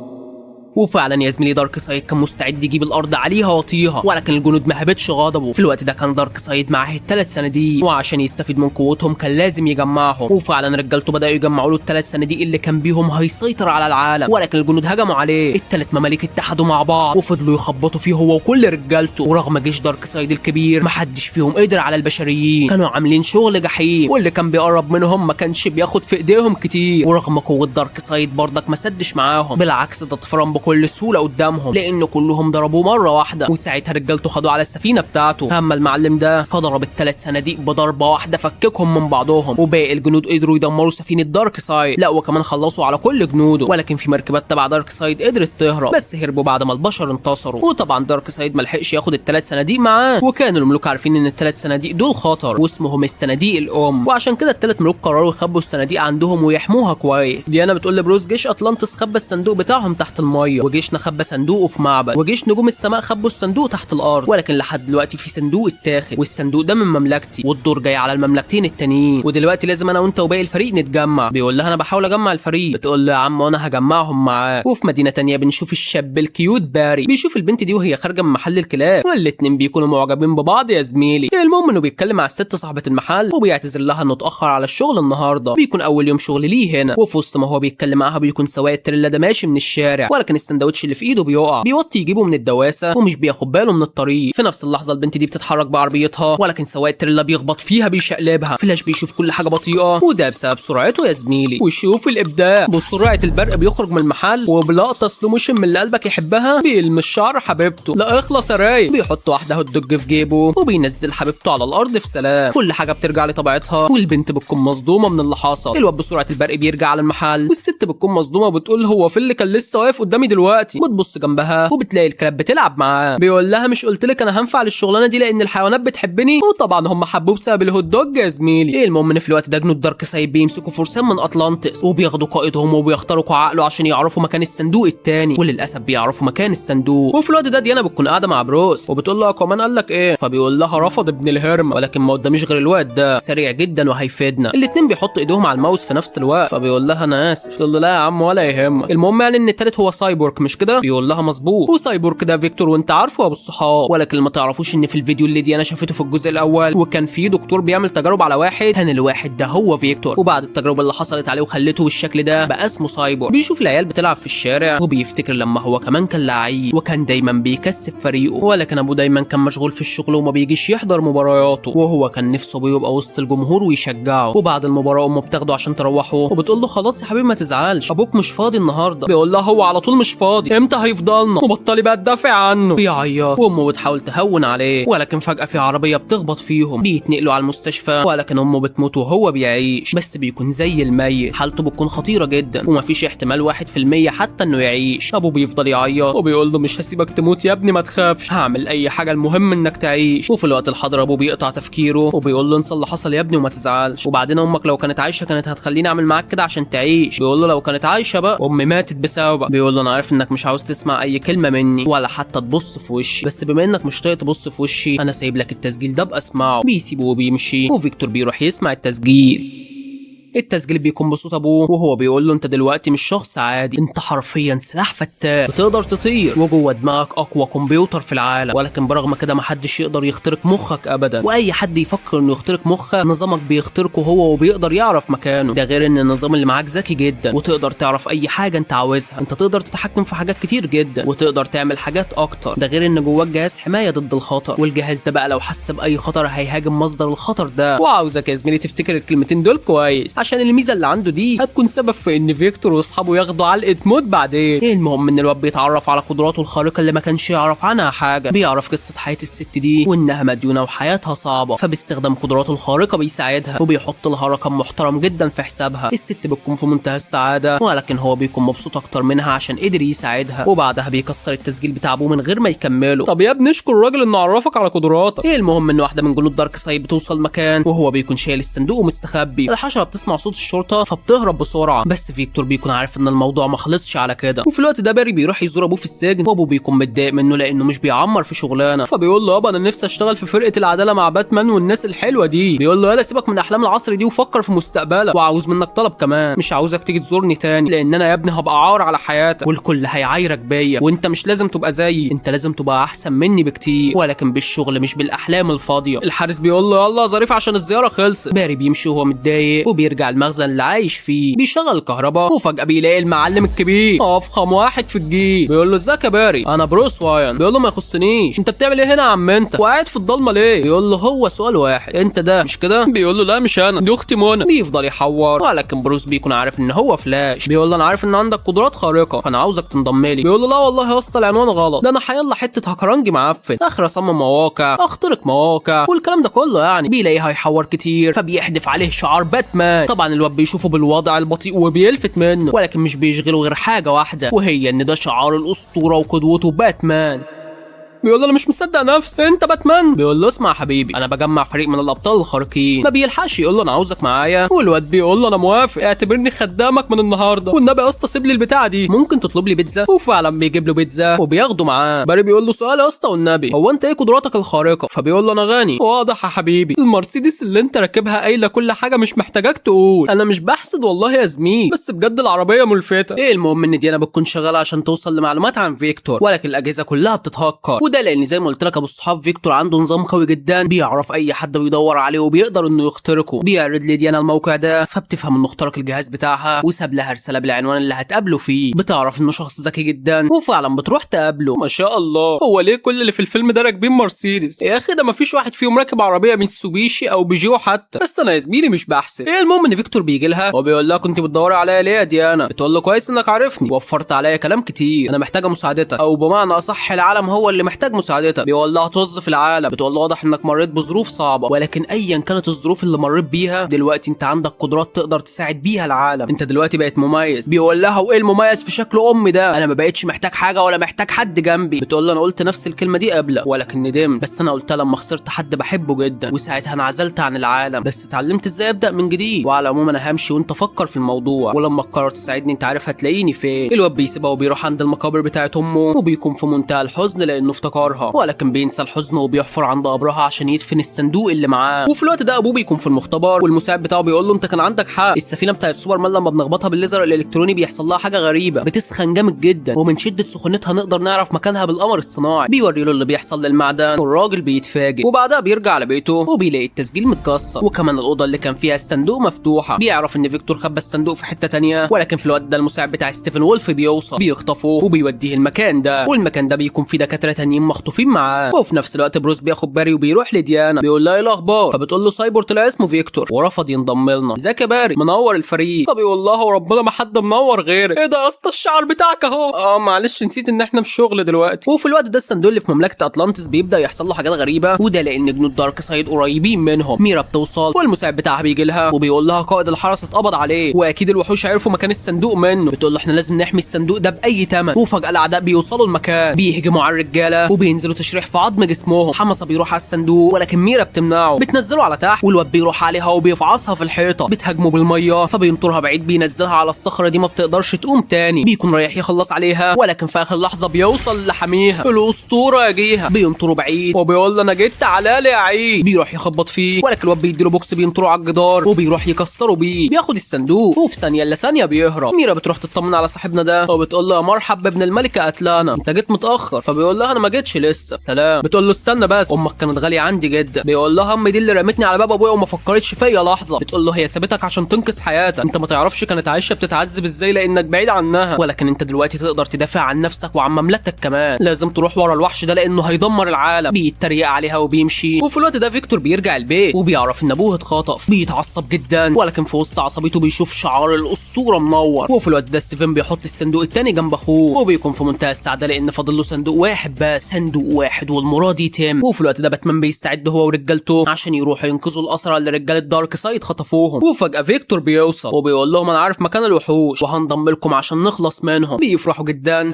وفعلا يا زميلي دارك سايد كان مستعد يجيب الارض عليها واطيها، ولكن الجنود ما هبتش غضبه. في الوقت ده كان دارك سايد معاه ال3 صناديق، وعشان يستفيد من قوتهم كان لازم يجمعهم. وفعلا رجالته بداوا يجمعوا له ال3 صناديق اللي كان بيهم هيسيطر على العالم، ولكن الجنود هجموا عليه. ال3 مماليك اتحدوا مع بعض وفضلوا يخبطوا فيه هو وكل رجالته، ورغم جيش دارك سايد الكبير محدش فيهم قدر على البشريين. كانوا عاملين شغل جحيم، واللي كان بيقرب منهم ما كانش بياخد في ايديهم كتير. ورغم قوه دارك سايد برضك ما سدش معاهم، بالعكس ده اتفرم بكل سهوله قدامهم، لانه كلهم ضربوه مره واحده. وساعتها رجالته خدوا على السفينه بتاعته. اما المعلم ده فضرب ال3 صناديق بضربه واحده فككهم من بعضهم، وباقي الجنود قدروا يدمروا سفينه دارك سايد. لا وكمان خلصوا على كل جنوده، ولكن في مركبات تبع دارك سايد قدرت تهرب، بس هربوا بعد ما البشر انتصروا. وطبعا دارك سايد ما لحقش ياخد ال3 صناديق معاه، وكانوا الملوك عارفين ان ال3 صناديق دول خطر واسمهم الصناديق الام، وعشان كده ال3 ملوك قرروا يخبوا الصناديق عندهم ويحموها كويس. ديانا بتقول لبروس جيش اطلانتس خبى الصندوق بتاعهم تحت الميه، وجيشنا خبى صندوقه في معبد، وجيش نجوم السماء خبوا الصندوق تحت الارض، ولكن لحد دلوقتي في صندوق اتاخد، والصندوق ده من مملكتي، والدور جاي على المملكتين التانيين، ودلوقتي لازم انا وانت وباقي الفريق نتجمع. بيقول لها انا بحاول اجمع الفريق. بتقول له يا عم وانا هجمعهم معاه. وفي مدينه تانية بنشوف الشاب الكيوت باري بيشوف البنت دي وهي خارجه من محل الكلاب، والاتنين بيكونوا معجبين ببعض يا زميلي. المهم انه بيتكلم مع الست صاحبه المحل، وبيعتذر لها انه اتاخر على الشغل النهارده، بيكون اول يوم شغل ليه هنا. وفي وسط ما هو بيتكلم معاها بيكون سواق التريلا ده ماشي من الشارع، ولكن السندوتش اللي في ايده بيقع، بيوطي يجيبه من الدواسه ومش بياخد باله من الطريق. في نفس اللحظه البنت دي بتتحرك بعربيتها، ولكن سواق التريلا بيخبط فيها بيشقلبها. فلاش بيشوف كل حاجه بطيئه، وده بسبب سرعته يا زميلي. وشوف الابداع، بسرعه البرق بيخرج من المحل، وبلقطه سلو موشن من اللي قلبك يحبها بيلمس شعر حبيبته. لا اخلص يا رايق، بيحط واحده هوت دوج في جيبه وبينزل حبيبته على الارض في سلام. كل حاجه بترجع لطبيعتها، والبنت بتكون مصدومه من اللي حصل. الواد بسرعه البرق بيرجع على المحل، والست بتكون مصدومه بتقول هو في اللي كان لسه واقف قدامي دلوقتي. بتبص جنبها وبتلاقي الكلاب بتلعب معاه. بيقول لها مش قلت لك انا هنفع للشغلانه دي لان الحيوانات بتحبني؟ وطبعا هم حبوه بسبب الهوت دوج يا زميلي. المهم ان في الوقت ده جنود دارك سايد بيمسكوا فرسان من اطلانتس، وبياخدوا قائدهم وبيخترقوا عقله عشان يعرفوا مكان الصندوق التاني، وللاسف بيعرفوا مكان الصندوق. وفي الوقت ده ديانا بتكون قاعده مع بروس، وبتقول له اكوامان قال لك ايه؟ فبيقول لها رفض ابن الهرم، ولكن ما قداميش غير الواد ده سريع جدا وهيفيدنا. الاتنين بيحطوا ايديهم على الماوس في نفس الوقت. فبيقول لها انا اسف. بتقول له لا يا عم ولا يهمك. المهم يعني ان التالت هو سايبورغ مش كده؟ بيقول لها مظبوط، وسايبورغ ده فيكتور وانت عارفه ابو الصحاب. ولكن اللي ما تعرفوش ان في الفيديو اللي ديانا شافته في الجزء الاول وكان فيه دكتور بيعمل تجارب على واحد، كان الواحد ده هو فيكتور، وبعد التجربه اللي حصلت عليه وخلته بالشكل ده بقى اسمه سايبورغ. بيشوف العيال بتلعب في الشارع وبيفتكر لما هو كمان كان لعيب وكان دايما بيكسب فريقه، ولكن ابوه دايما كان مشغول في الشغل وما بيجيش يحضر مبارياته، وهو كان نفسه بيبقى وسط الجمهور ويشجعه. وبعد المباراه امه بتاخده عشان تروحه، وبتقول له خلاص يا حبيبي ما تزعلش ابوك مش فاضي النهارده. بيقول لها هو على طول مش فاضي، امتى هيفضلنا؟ وبطلي بقى تدافع عنه. بيعيط وامه بتحاول تهون عليه، ولكن فجاه في عربيه بتخبط فيهم، بيتنقلوا على المستشفى، ولكن امه بتموت وهو بيعيش، بس بيكون زي الميت، حالته بتكون خطيره جدا ومفيش احتمال 1% حتى انه يعيش. ابوه بيفضل يعيط وبيقول له مش هسيبك تموت يا ابني ما تخافش، هعمل اي حاجه المهم انك تعيش. وفي الوقت الحاضر ابوه بيقطع تفكيره وبيقول له انسى اللي حصل يا ابني وما تزعلش، وبعدين امك لو كانت عايشه كانت هتخليني اعمل معاك كده عشان تعيش. بيقول له لو كانت عايشه بقى امي ماتت بسببك. بيقول له انا عارف انك مش عاوز تسمع اي كلمه مني ولا حتى تبص في وشي، بس بما انك مش طايق تبص في وشي انا سايب لك التسجيل ده باسمعه. بيسيبه وبيمشي وفيكتور بيروح يسمع التسجيل بيكون بصوت ابوه وهو بيقول له انت دلوقتي مش شخص عادي، انت حرفيا سلاح فتاك بتقدر تطير وجوه دماغك اقوى كمبيوتر في العالم، ولكن برغم كده محدش يقدر يخترق مخك ابدا، واي حد يفكر انه يخترق مخك نظامك بيخترقه هو وبيقدر يعرف مكانه. ده غير ان النظام اللي معاك ذكي جدا وتقدر تعرف اي حاجه انت عاوزها، انت تقدر تتحكم في حاجات كتير جدا وتقدر تعمل حاجات اكتر. ده غير ان جواك جهاز حمايه ضد الخطر، والجهاز ده بقى لو حس باي خطر هيهاجم مصدر الخطر ده. وعاوزك يا زميلي تفتكر الكلمتين دول كويس عشان الميزه اللي عنده دي هتكون سبب في ان فيكتور واصحابه ياخدوا علقه موت بعدين. المهم ان الواد بيتعرف على قدراته الخارقه اللي ما كانش يعرف عنها حاجه، بيعرف قصه حياه الست دي وانها مديونه وحياتها صعبه، فباستخدام قدراته الخارقه بيساعدها وبيحط لها رقم محترم جدا في حسابها. الست بتكون في منتهى السعاده ولكن هو بيكون مبسوط اكتر منها عشان قدر يساعدها، وبعدها بيكسر التسجيل بتاع ابوه من غير ما يكمله. طب يا ابني اشكر الراجل انه عرفك على قدراتك. المهم ان واحده من جنود دارك سايد بتوصل مكان وهو بيكون شايل الصندوق ومستخبي. الحشره بتسمع صوت الشرطه فبتهرب بسرعه، بس فيكتور بيكون عارف ان الموضوع ما خلصش على كده. وفي الوقت ده باري بيروح يزور ابوه في السجن وابوه بيكون متضايق منه لانه مش بيعمر في شغلانه، فبيقول له يابا انا نفسي اشتغل في فرقه العداله مع باتمان والناس الحلوه دي. بيقول له يلا سيبك من احلام العصر دي وفكر في مستقبلك، وعاوز منك طلب كمان، مش عاوزك تيجي تزورني تاني لان انا يا ابني هبقى عار على حياتك والكل هيعايرك بيا، وانت مش لازم تبقى زيي، انت لازم تبقى احسن مني بكتير ولكن بالشغل مش بالاحلام الفاضيه. الحارس بيقول له يلا ظريف عشان الزياره خلصت. باري بيمشي وهو متضايق وبيرجع المخزن اللي عايش فيه، بيشغل الكهرباء وفجاه بيلاقي المعلم الكبير افخم واحد في الجيل. بيقول له ازيك يا باري انا بروس واين. بيقول له ما يخصنيش، انت بتعمل ايه هنا يا عم انت وقاعد في الضلمه ليه؟ بيقول له هو سؤال واحد، انت ده مش كده؟ بيقول له لا مش انا، دي اختي منى. بيفضل يحور ولكن بروس بيكون عارف ان هو فلاش. بيقول له انا عارف ان عندك قدرات خارقه فانا عاوزك تنضم لي. بيقول له لا والله يا اسطى العنوان غلط، ده انا حيلا حته هكرنجي معفن اخر اصمم مواقع اخترق مواقع والكلام ده كله يعني. بيلاقيه هيحور كتير فبيحدف عليه شعار باتمان. طبعا الواد بيشوفه بالوضع البطيء وبيلفت منه ولكن مش بيشغله غير حاجه واحده وهي ان ده شعار الاسطوره وقدوته باتمان. بيقول له انا مش مصدق نفسي انت باتمان. بيقول له اسمع يا حبيبي انا بجمع فريق من الابطال الخارقين. ما بيلحقش يقول له انا عاوزك معايا والواد بيقول له انا موافق اعتبرني خدامك من النهارده والنبي يا اسطى سيب لي البتاعه دي، ممكن تطلب لي بيتزا. وفعلا بيجيب له بيتزا وبياخده معاه. باري بيقول له سؤال يا اسطى والنبي هو انت ايه قدراتك الخارقه؟ فبيقول له انا غني. واضح يا حبيبي المرسيدس اللي انت راكبها قايله كل حاجه مش محتاجاك تقول. انا مش بحسد والله يا زميل بس بجد العربيه ملفته. المهم ان ديانا بتكون شغاله عشان توصل لمعلومات عن فيكتور ولكن الاجهزه كلها بتتهكر، وده لان زي ما قلت لك ابو الصحاب فيكتور عنده نظام قوي جدا بيعرف اي حد بيدور عليه وبيقدر انه يخترقه. بيعرض لديانا الموقع ده فبتفهم انه اخترق الجهاز بتاعها وساب لها رساله بالعنوان اللي هتقابله فيه. بتعرف انه شخص ذكي جدا وفعلا بتروح تقابله. ما شاء الله هو ليه كل اللي في الفيلم ده راكبين مرسيدس يا اخي؟ ده مفيش واحد فيهم راكب عربيه ميتسوبيشي او بيجيو حتى. بس انا يا زميلي مش بحسب. المهم ان فيكتور بيجي لها وبيقول لها كنت بتدوري عليا ليه يا ديانا؟ بتقول له كويس انك عارفني وفرت عليا كلام كتير، انا محتاجه مساعدتك او بمعنى اصح العالم هو اللي محتاج مساعدتك. بيقول لها في العالم. بتقول له واضح انك مريت بظروف صعبه ولكن ايا كانت الظروف اللي مريت بيها دلوقتي انت عندك قدرات تقدر تساعد بيها العالم، انت دلوقتي بقيت مميز. بيقول لها وايه المميز في شكل امي ده؟ انا ما بقيتش محتاج حاجه ولا محتاج حد جنبي. بتقول له انا قلت نفس الكلمه دي قبلك ولكن ندمت، بس انا قلتها لما خسرت حد بحبه جدا وساعتها انعزلت عن العالم بس اتعلمت ازاي ابدا من جديد. وعلى العموم انا همشي وانت فكر في الموضوع ولما تقرر تساعدني انت عارف هتلاقيني فين. الواد بيسيبها وبيروح عند المقابر بتاعت امه وبيكون في منتهى الحزن لانه افتكرها ولكن بينسى الحزن وبيحفر عند قبرها عشان يدفن الصندوق اللي معاه. وفي الوقت ده ابوه بيكون في المختبر والمساعد بتاعه بيقول له انت كان عندك حق، السفينه بتاعت سوبرمان لما بنخبطها بالليزر الالكتروني بيحصل لها حاجه غريبه بتسخن جامد جدا ومن شده سخونتها نقدر نعرف مكانها بالقمر الصناعي. بيوري له اللي بيحصل للمعدن والراجل بيتفاجئ وبعدها بيرجع لبيته وبيلاقي التسجيل متكسر وكمان الاوضه اللي كان فيها الصندوق مفتوحه. بيعرف ان فيكتور خبى الصندوق في حته تانية ولكن في الوقت ده المساعد بتاع ستيفن وولف بيوصل بيخطفه وبيوديه المكان ده والمكان ده بيكون فيه دكاتره تانيين مخطوفين معاه. وفي نفس الوقت بروس بياخد باري وبيروح لديانا بيقول لها ايه الاخبار؟ فبتقول له سايبور طلع اسمه فيكتور ورفض ينضم لنا. ازيك يا باري؟ منور الفريق. فبيقول لها وربنا ما حد منور غيرك. ايه ده يا اسطى الشعر بتاعك اهو. معلش نسيت ان احنا في شغل دلوقتي. وفي الوقت ده الصندوق اللي في مملكه اطلانتس بيبدا يحصل له حاجات غريبه وده لان جنود دارك سايد قريبين منهم. ميرا بتوصل والمساعد بتاعها بيجي لها وبيقول لها قائد الحرس اتقبض عليه واكيد الوحوش عرفوا مكان الصندوق منه. بتقول له احنا لازم نحمي الصندوق ده باي ثمن. وفجاه الاعداء بيوصلوا المكان بيهجموا على الرجاله وبينزلوا تشريح في عظم جسمهم. حمصه بيروح على الصندوق ولكن ميرا بتمنعه، بتنزله على تحت والواد بيروح عليها وبيفعصها في الحيطه. بتهاجمه بالميه فبينطرها بعيد، بينزلها على الصخره دي ما بتقدرش تقوم تاني. بيكون رايح يخلص عليها ولكن في اخر لحظه بيوصل لحميها الاسطوره يجيها، بينطره بعيد وبيقول له انا جيت تعالى لي يا عيد. بيروح يخبط فيه ولكن الواد بيديله بوكس بينطره على الجدار وبيروح يكسره بيه. بياخد الصندوق وفي ثانيه الا ثانيه بيهرب. ميرا بتروح تطمن على صاحبنا ده وبتقول له يا مرحب بابن الملكه اتلانا، انت جيت متاخر. فبيقول لها انا ما جيتش لسه، سلام. بتقول له استنى بس، امك كانت غاليه عندي جدا. بيقول لها امي دي اللي رمتني على باب ابويا وما فكرتش فيا لحظه. بتقول له هي سابتك عشان تنقذ حياتك، انت ما تعرفش كانت عايشه بتتعذب ازاي لانك بعيد عنها، ولكن انت دلوقتي تقدر تدافع عن نفسك وعن مملكتك كمان. لازم تروح ورا الوحش ده لانه هيدمر العالم. بيتريق عليها وبيمشي. وفي الوقت ده فيكتور بيرجع البيت وبيعرف ان ابوه اتخطف. بيتعصب جدا ولكن في وسط عصبيته بيشوف شعار الاسطوره منور. وفي الوقت ده ستيفن بيحط الصندوق التاني جنب اخوه وبيكون في منتهى السعاده لان فاضل له صندوق واحد بس، صندوق واحد والمراد يتم. وفي الوقت ده باتمان بيستعد هو ورجالته عشان يروحوا ينقذوا الاسرى اللي رجاله دارك سايد خطفوهم. وفجاه فيكتور بيوصل وبيقول لهم انا عارف مكان الوحوش وهنضم لكم عشان نخلص منهم. بيفرحوا جدا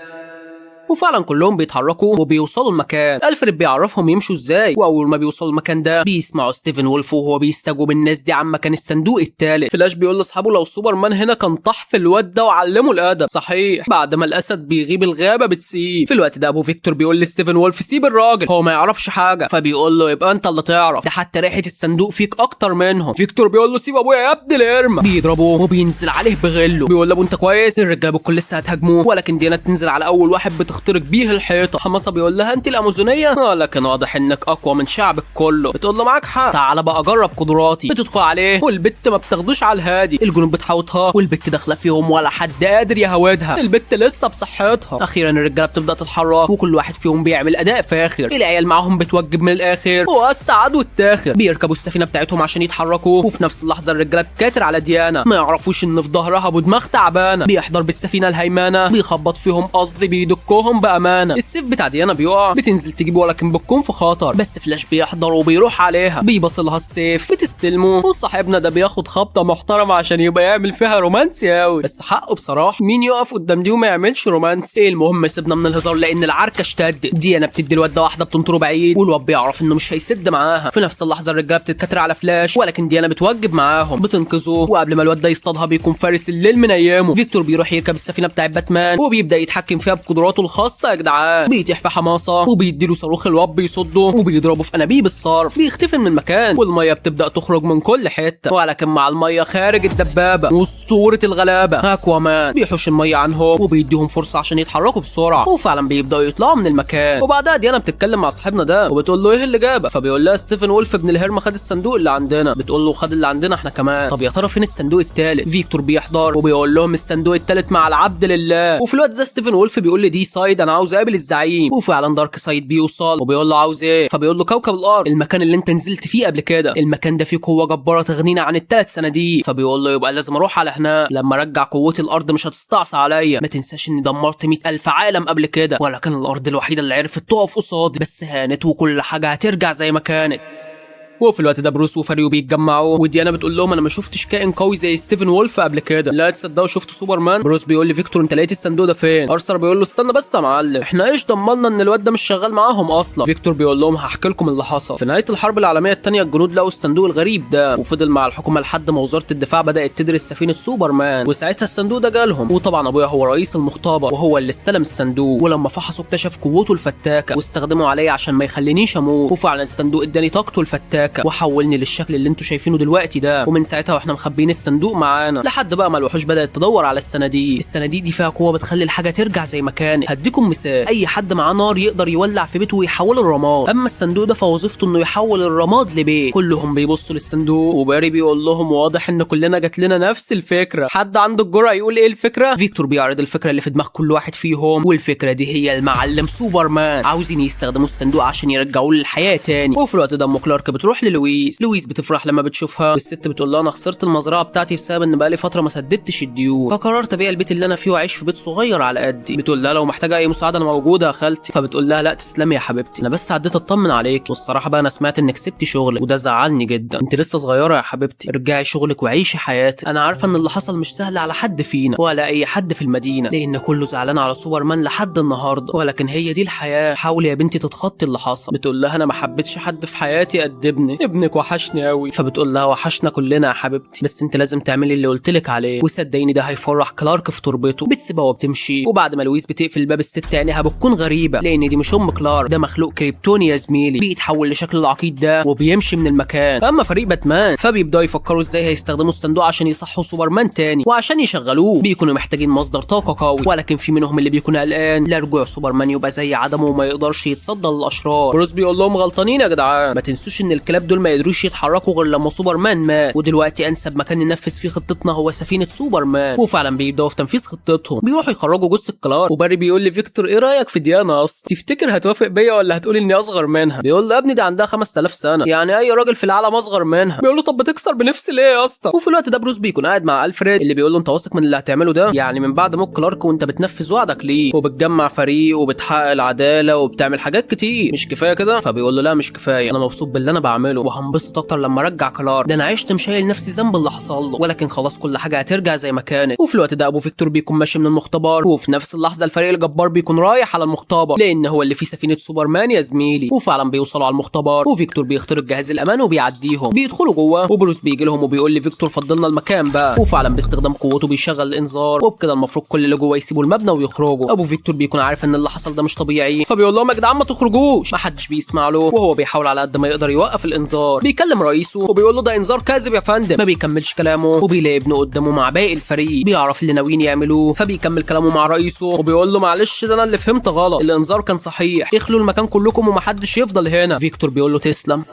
وفعلا كلهم بيتحركوا وبيوصلوا المكان. الفريد بيعرفهم يمشوا ازاي، واول ما بيوصلوا المكان ده بيسمعوا ستيفن وولف وهو بيستجوب الناس دي عن مكان الصندوق التالت. فلاش بيقول لاصحابه لو سوبرمان هنا كان طح في الواد ده وعلمه الادب. صحيح بعد ما الاسد بيغيب الغابه بتسيب. في الوقت ده ابو فيكتور بيقول لستيفن وولف سيب الراجل هو ما يعرفش حاجه. فبيقول له يبقى انت اللي تعرف، ده حتى ريحه الصندوق فيك اكتر منهم. فيكتور بيقول له سيب ابويا يا ابن الارمه. بيضربوه وبينزل عليه بغله. بيقول له ابو انت كويس؟ الرجاله بالكل لسه هتهاجموه ولكن ديانا بتنزل على اول واحد بتخترق بيه الحيطه. حماسه بيقول لها انت الامازونيه، لكن واضح انك اقوى من شعبك كله. بتقول له معاك حق، تعالى بقى اجرب قدراتي. بتدخل عليه والبت ما بتاخدوش على الهادي. الجنود بتحاوطها والبت داخله فيهم ولا حد قادر يهودها. البت لسه بصحتها. اخيرا الرجاله بتبدا تتحرك وكل واحد فيهم بيعمل اداء فاخر. العيال معاهم بتوجب من الاخر والسعد والتاخر. بيركبوا السفينه بتاعتهم عشان يتحركوا وفي نفس اللحظه الرجاله بتكاتر على ديانا. ما يعرفوش ان في ظهرها ابو دماغ تعبانه. بيحضر بالسفينه الهيمانه بيخبط فيهم، قصدي بيدكهم بامانه. السيف بتاع ديانا بيقع، بتنزل تجيبه ولكن بتكون في خطر. بس فلاش بيحضر وبيروح عليها بيبص لها السيف بتستلمه. وصاحبنا ده بياخد خبطه محترمه عشان يبقى يعمل فيها رومانسي قوي. بس حقه بصراحه، مين يقف قدام دي وما يعملش رومانسي؟ المهم سيبنا من الهزار لان العركه اشتدت. ديانا بتدي الواد ده واحده بتنطره بعيد والواد بيعرف انه مش هيسد معاها. في نفس اللحظه الرجاله بتتكتر على فلاش ولكن ديانا بتوجب معاهم بتنقذه. وقبل ما الواد ده يصطادها بيكون فارس الليل منيمه. فيكتور بيروح يركب السفينه بتاع باتمان وبيبدا يتحكم فيها بقدراته الخاصه. يا جدعان بيتيح في حماسه وبيديله صاروخ الواد بيصده وبيضربه في انابيب الصرف. بيختفي من المكان والميه بتبدا تخرج من كل حته. ولكن مع الميه خارج الدبابه واسطوره الغلابه اكوامان بيحوش الميه عنهم وبيديهم فرصه عشان يتحركوا بسرعه. وفعلا بيبداوا يطلعوا من المكان. وبعدها ديانا بتتكلم مع صاحبنا ده وبتقول له ايه اللي جابك؟ فبيقول لها ستيفن وولف ابن الهرمه خد الصندوق اللي عندنا. بتقول له خد اللي عندنا احنا كمان. طب يا ترى فين الصندوق الثالث؟ فيكتور بيحضر وبيقول لهم الصندوق الثالث مع العبد لله. وفي الوقت ده ستيفن وولف بيقول لدي سايد انا عاوز اقابل الزعيم. وفعلا دارك سايد بيوصل وبيقول له عاوز ايه؟ فبيقول له كوكب الارض، المكان اللي انت نزلت فيه قبل كده. المكان ده فيه قوه جباره تغنينا عن ال3 صناديق. فبيقول له يبقى لازم اروح على هناك. لما ارجع قوتي الارض مش هتستعصى عليا. ما تنساش اني دمرت 100,000 عالم قبل كده ولكن الارض الوحيده اللي عرفت تقف قصادي. بس هانت وكل حاجه هترجع زي ما كانت. وفي الوقت ده بروس وفاريو بيتجمعوا وديانا بتقول لهم انا ما شفتش كائن قوي زي ستيفن وولف قبل كده. لا تصدقوا شفت سوبرمان؟ بروس بيقول لفيكتور انت لقيت الصندوق ده فين؟ ارثر بيقول له استنى بس يا معلم، احنا ايش ضمننا ان الواد ده مش شغال معاهم اصلا؟ فيكتور بيقول لهم هحكي لكم اللي حصل. في نهايه الحرب العالميه الثانيه الجنود لقوا الصندوق الغريب ده وفضل مع الحكومه لحد ما وزاره الدفاع بدات تدرس سفينه سوبرمان. وساعتها الصندوق ده جالهم وطبعا ابويا هو رئيس المختبر وهو اللي استلم الصندوق. ولما فحصوا اكتشف قوته الفتاكه واستخدموا عليه عشان ما يخلينيش اموت. وفعلا الصندوق اداني طاقته الفتاكه وحولني الشكل اللي انتوا شايفينه دلوقتي ده. ومن ساعتها واحنا مخبيين الصندوق معانا لحد بقى ما الوحوش بدات تدور على الصناديق. الصناديق دي فيها قوه بتخلي الحاجه ترجع زي ما كانت. هديكم مثال، اي حد معاه نار يقدر يولع في بيته ويحوله لرماد. اما الصندوق ده فوظيفته انه يحول الرماد لبيت. كلهم بيبصوا للصندوق وباري بيقول لهم واضح ان كلنا جات لنا نفس الفكره. حد عنده الجرأه يقول ايه الفكره؟ فيكتور بيعرض الفكره اللي في دماغ كل واحد فيهم والفكره دي هي المعلم سوبرمان. عاوزين يستخدموا الصندوق عشان يرجعوه للحياه تاني. وفي الوقت ده ام كلارك بتروح بتروح للويس. لويس بتفرح لما بتشوفها، والست بتقول لها انا خسرت المزرعه بتاعتي بسبب ان بقالي فتره ما سددتش الديون، فقررت ابيع البيت اللي انا فيه واعيش في بيت صغير على قدي. بتقول لها لو محتاجه اي مساعده انا موجوده يا خالتي. فبتقول لها لا تسلمي يا حبيبتي، انا بس عديت اطمن عليك، والصراحه بقى انا سمعت انك سبتي شغلك وده زعلني جدا. انت لسه صغيره يا حبيبتي، ارجعي شغلك وعيشي حياتك. انا عارفه ان اللي حصل مش سهل على حد فينا ولا اي حد في المدينه، لان كله زعلان على سوبرمان لحد النهارده، ولكن هي دي الحياه. حاولي يا بنتي تتخطي اللي حصل. بتقول لها انا ما حبيتش حد في حياتي قد ابنك وحشني قوي. فبتقول لها وحشنا كلنا يا حبيبتي، بس انت لازم تعملي اللي قلت لك عليه، وصدقيني ده هيفرح كلارك في تربته. بتسيبها وبتمشي، وبعد ما لويس بتقفل الباب الست عينيها بتكون غريبه، لان دي مش ام كلارك، ده مخلوق كريبتوني يا زميلي بيتحول لشكل العقيد ده وبيمشي من المكان. اما فريق باتمان فبيبداوا يفكروا ازاي هيستخدموا الصندوق عشان يصحوا سوبرمان تاني، وعشان يشغلوه بيكونوا محتاجين مصدر طاقه قوي، ولكن في منهم اللي بيكون قلقان لا رجوع سوبرمان يبقى زي عدمه وما يقدرش يتصدى للاشرار. بروس بيقول لهم غلطانين يا جدعان، ما تنسوش ان الكلاب دول ما يقدروش يتحركوا غير لما سوبرمان مات، ودلوقتي انسب مكان ننفذ فيه خطتنا هو سفينه سوبرمان. وفعلا بيبداوا في تنفيذ خطتهم، بيروحوا يخرجوا جثه كلارك. وباري بيقول لفيكتور ايه رايك في ديانا اصلا، تفتكر هتوافق بيا ولا هتقول اني اصغر منها؟ بيقول له يا ابني دي عندها 5000 سنه، يعني اي راجل في العالم اصغر منها. بيقول له طب بتكسر بنفسي ليه يا اسطى؟ وفي الوقت ده بروس بيكون قاعد مع الفريد اللي بيقول له انت واثق من اللي هتعمله ده؟ يعني من بعد موت كلارك وانت بتنفذ وعدك ليه وبتجمع فريق وبتحقق العداله وبتعمل حاجات كتير، مش كفايه كده؟ فبيقول له لا مش كفايه، انا مبسوط باللي انا بعمله وهنبسط اكتر لما ارجع كلارك، ده انا عشت مشايل نفسي ذنب اللي حصل له، ولكن خلاص كل حاجه هترجع زي ما كانت. وفي الوقت ده ابو فيكتور بيكون ماشي من المختبر، وفي نفس اللحظه الفريق الجبار بيكون رايح على المختبر لان هو اللي فيه سفينه سوبرمان يا زميلي. وفعلا بيوصلوا على المختبر، وفيكتور بيخترق جهاز الامان وبيعديهم، بيدخلوا جوه، وبروس بيجي لهم وبيقول لفيكتور فضلنا المكان بقى، وفعلا باستخدام قوته بيشغل الانذار، وبكده المفروض كل اللي جوه يسيبوا المبنى ويخرجوا. ابو فيكتور بيكون عارف ان اللي حصل ده مش طبيعي، فبيقول لهم يا جدعان ما تخرجوش، ما حدش بيسمع له، وهو بيحاول على قد ما يقدر يوقف الانذار. بيكلم رئيسه وبيقول له ده انذار كاذب يا فندم، ما بيكملش كلامه، وبيلاقي ابنه قدامه مع باقي الفريق بيعرف اللي ناويين يعملوه، فبيكمل كلامه مع رئيسه وبيقول له معلش ده انا اللي فهمت غلط، الانذار كان صحيح، اخلوا المكان كلكم ومحدش يفضل هنا. فيكتور بيقول له تسلم.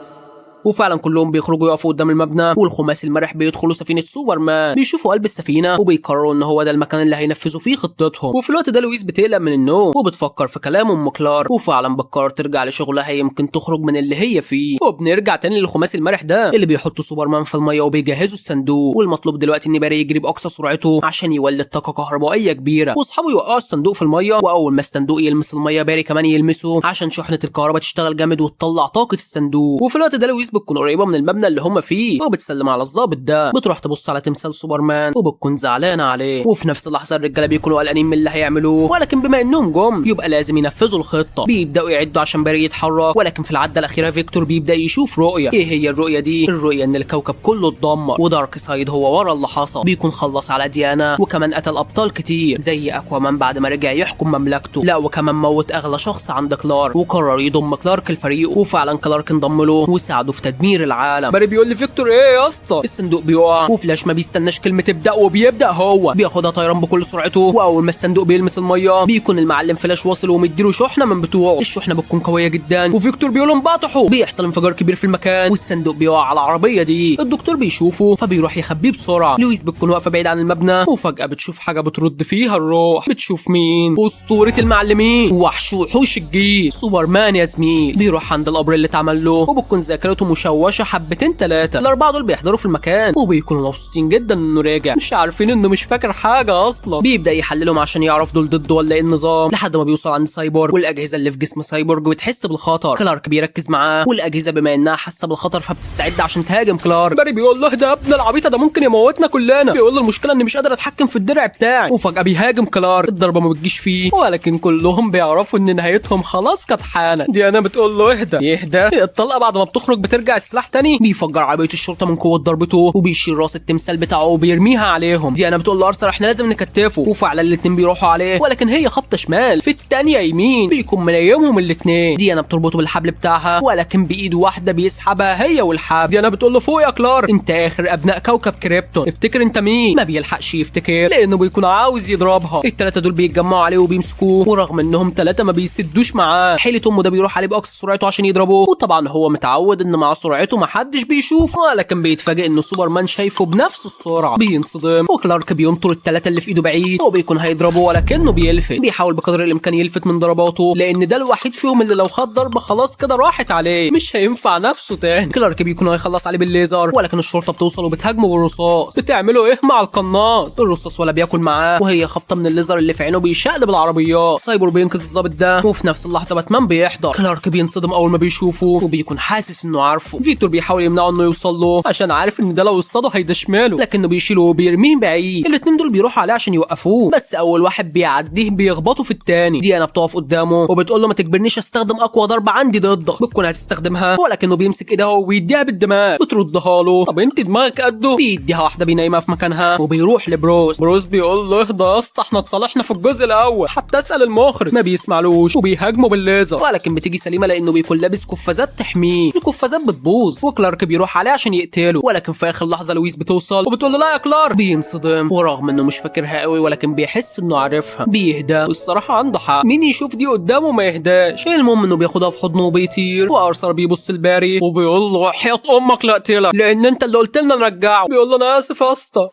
وفعلا كلهم بيخرجوا يقفوا قدام المبنى، والخماسي المرح بيدخلوا سفينه سوبرمان، بيشوفوا قلب السفينه وبيقرروا ان هو ده المكان اللي هينفذوا فيه خطتهم. وفي الوقت ده لويس بتقلق من النوم وبتفكر في كلام ام كلارك، وفعلا بتقرر ترجع لشغلها، يمكن تخرج من اللي هي فيه. وبنرجع تاني للخماسي المرح ده اللي بيحطوا سوبرمان في الميه وبيجهزوا الصندوق، والمطلوب دلوقتي ان باري يجري باقصى سرعته عشان يولد طاقه كهربائيه كبيره، واصحابه يوقعوا الصندوق في الميه، واول ما الصندوق يلمس الميه باري كمان يلمسه عشان شحنه الكهرباء تشتغل جامد وتطلع طاقه الصندوق. وفي الوقت ده لويس بتكون قريبه من المبنى اللي هم فيه، وبتسلم على الضابط ده، بتروح تبص على تمثال سوبرمان وبتكون زعلانه عليه. وفي نفس اللحظه الرجاله بيكونوا قلقانين من اللي هيعملوه، ولكن بما انهم جم يبقى لازم ينفذوا الخطه، بيبداوا يعدوا عشان باري يتحرك، ولكن في العده الاخيره فيكتور بيبدا يشوف رؤيه. ايه هي الرؤيه دي؟ الرؤيه ان الكوكب كله اتدمر، ودارك سايد هو ورا اللي حصل، بيكون خلص على ديانا وكمان قتل ابطال كتير زي اكوامان بعد ما رجع يحكم مملكته، لا وكمان موت اغلى شخص عند كلارك، وقرر يضم كلارك لفريقه، وفعلا كلارك انضم له وساعده في تدمير العالم. باري بيقول لي فيكتور ايه يا اسطى؟ الصندوق بيقع، وفلاش ما بيستناش كلمه تبدا وبيبدا هو بياخدها طيران بكل سرعته، واول ما الصندوق بيلمس الميه بيكون المعلم فلاش واصل ومديله شحنه من بتوعه، الشحنه بتكون قويه جدا، وفيكتور بيقول انبطحوا، بيحصل انفجار كبير في المكان، والصندوق بيقع على العربيه دي. الدكتور بيشوفه فبيروح يخبيه بسرعه. لويس بتكون واقفه بعيد عن المبنى، وفجاه بتشوف حاجه بترد فيها الروح. بتشوف مين؟ اسطوره المعلمين، وحش وحوش الجيش سوبرمان يا زميل. بيروح عند القبر اللي اتعمل له، وبتكون ذاكرته مشوشه حبتين ثلاثه. الاربعه دول بيحضروا في المكان وبيكونوا مبسوطين جدا انه راجع، مش عارفين انه مش فاكر حاجه اصلا. بيبدا يحللهم عشان يعرف دول ضده ولا ايه النظام، لحد ما بيوصل عند سايبورغ، والاجهزه اللي في جسم سايبورغ بتحس بالخطر. كلارك بيركز معاه، والاجهزه بما انها حاسه بالخطر فبتستعد عشان تهاجم كلارك. باري بيقول له ده ابن العبيطه ده ممكن يموتنا كلنا، بيقول له المشكله اني مش قادر اتحكم في الدرع بتاعي، وفجاه بيهاجم كلارك. الضربه ما بتجيش فيه، ولكن كلهم بيعرفوا ان نهايتهم خلاص كانت حانه. ديانا بتقول له يهدى. الطلقه بعد ما بتخرج بترجع السلاح تاني، بيفجر عربيه الشرطه من قوه ضربته، وبيشيل راس التمثال بتاعه وبيرميها عليهم. ديانا بتقول لارثر احنا لازم نكتفه، وفعلا الاثنين بيروحوا عليه، ولكن هي خبطه شمال في الثانيه يمين، بيكون منيمهم الاثنين. ديانا بتربطه بالحبل بتاعها، ولكن بايد واحده بيسحبها هي والحبل. ديانا بتقول له فوق يا كلارك، انت اخر ابناء كوكب كريبتون، افتكر انت مين. ما بيلحقش يفتكر لانه بيكون عاوز يضربها. الثلاثه دول بيتجمعوا عليه وبيمسكوه، ورغم انهم ثلاثه ما بيسدوش معاه، حيله امه ده بيروح عليه باقصى سرعته عشان يضربه، وطبعا هو متعود ان مع سرعته محدش بيشوفه، ولكن بيتفاجئ ان سوبرمان شايفه بنفس السرعه. بينصدم وكلارك بينطر الثلاثه اللي في ايده بعيد وبيكون هيضربه، ولكنه بيلفت. بيحاول بقدر الامكان يلفت من ضرباته لان ده الوحيد فيهم اللي لو خد ضربه خلاص كده راحت عليه، مش هينفع نفسه تاني. كلارك بيكون هيخلص عليه بالليزر، ولكن الشرطه بتوصل وبتهاجمه بالرصاص. بتعملوا ايه مع القناص؟ الرصاص ولا بياكل معاه، وهي خبطه من الليزر اللي في عينه بيشقلب العربيات. سايبور بينقذ الظابط ده، وفي نفس اللحظه باتمان بيحضر. كلارك بينصدم اول ما بيشوفه وبيكون حاسس انه عارفه. فيكتور بيحاول يمنعه انه يوصل له عشان عارف ان ده لو اصطاده هيدشمله، لكنه بيشيله وبيرميه بعيد. الاتنين دول بيروحوا عليه عشان يوقفوه، بس اول واحد بيعديه بيخبطه في التاني. ديانا بتقف قدامه وبتقول له ما تجبرنيش استخدم اقوى ضربه عندي ضدك. بتكون هتستخدمها، ولكنه بيمسك ايدها وبيديها بالدماغ. بتردها له، طب انت دماغك قده. بيديها واحده بينيمها في مكانها وبيروح لبروس. بروس بيقول له اهدى يا اسطى، احنا اتصالحنا في الجزء الاول، حتى اسال المخرج. ما بيسمعلوش وبيهاجمه بالليزر، ولكن بتيجي سليمه لانه بيكون لابس قفازات تحميه. القفازات بتبوظ وكلارك بيروح عليه عشان يقتله، ولكن في اخر لحظه لويس بتوصل وبتقول له لا يا كلارك. بينصدم، ورغم انه مش فاكرها قوي ولكن بيحس انه عارفها. بيهدى، والصراحه عنده حق، مين يشوف دي قدامه ما يهداش. المهم انه بياخدها في حضنه وبيطير، وارثر بيبص لباري وبيقول له حياة امك لا اقتلك لان انت اللي قلت لنا نرجعه. بيقول له انا اسف يا اسطى.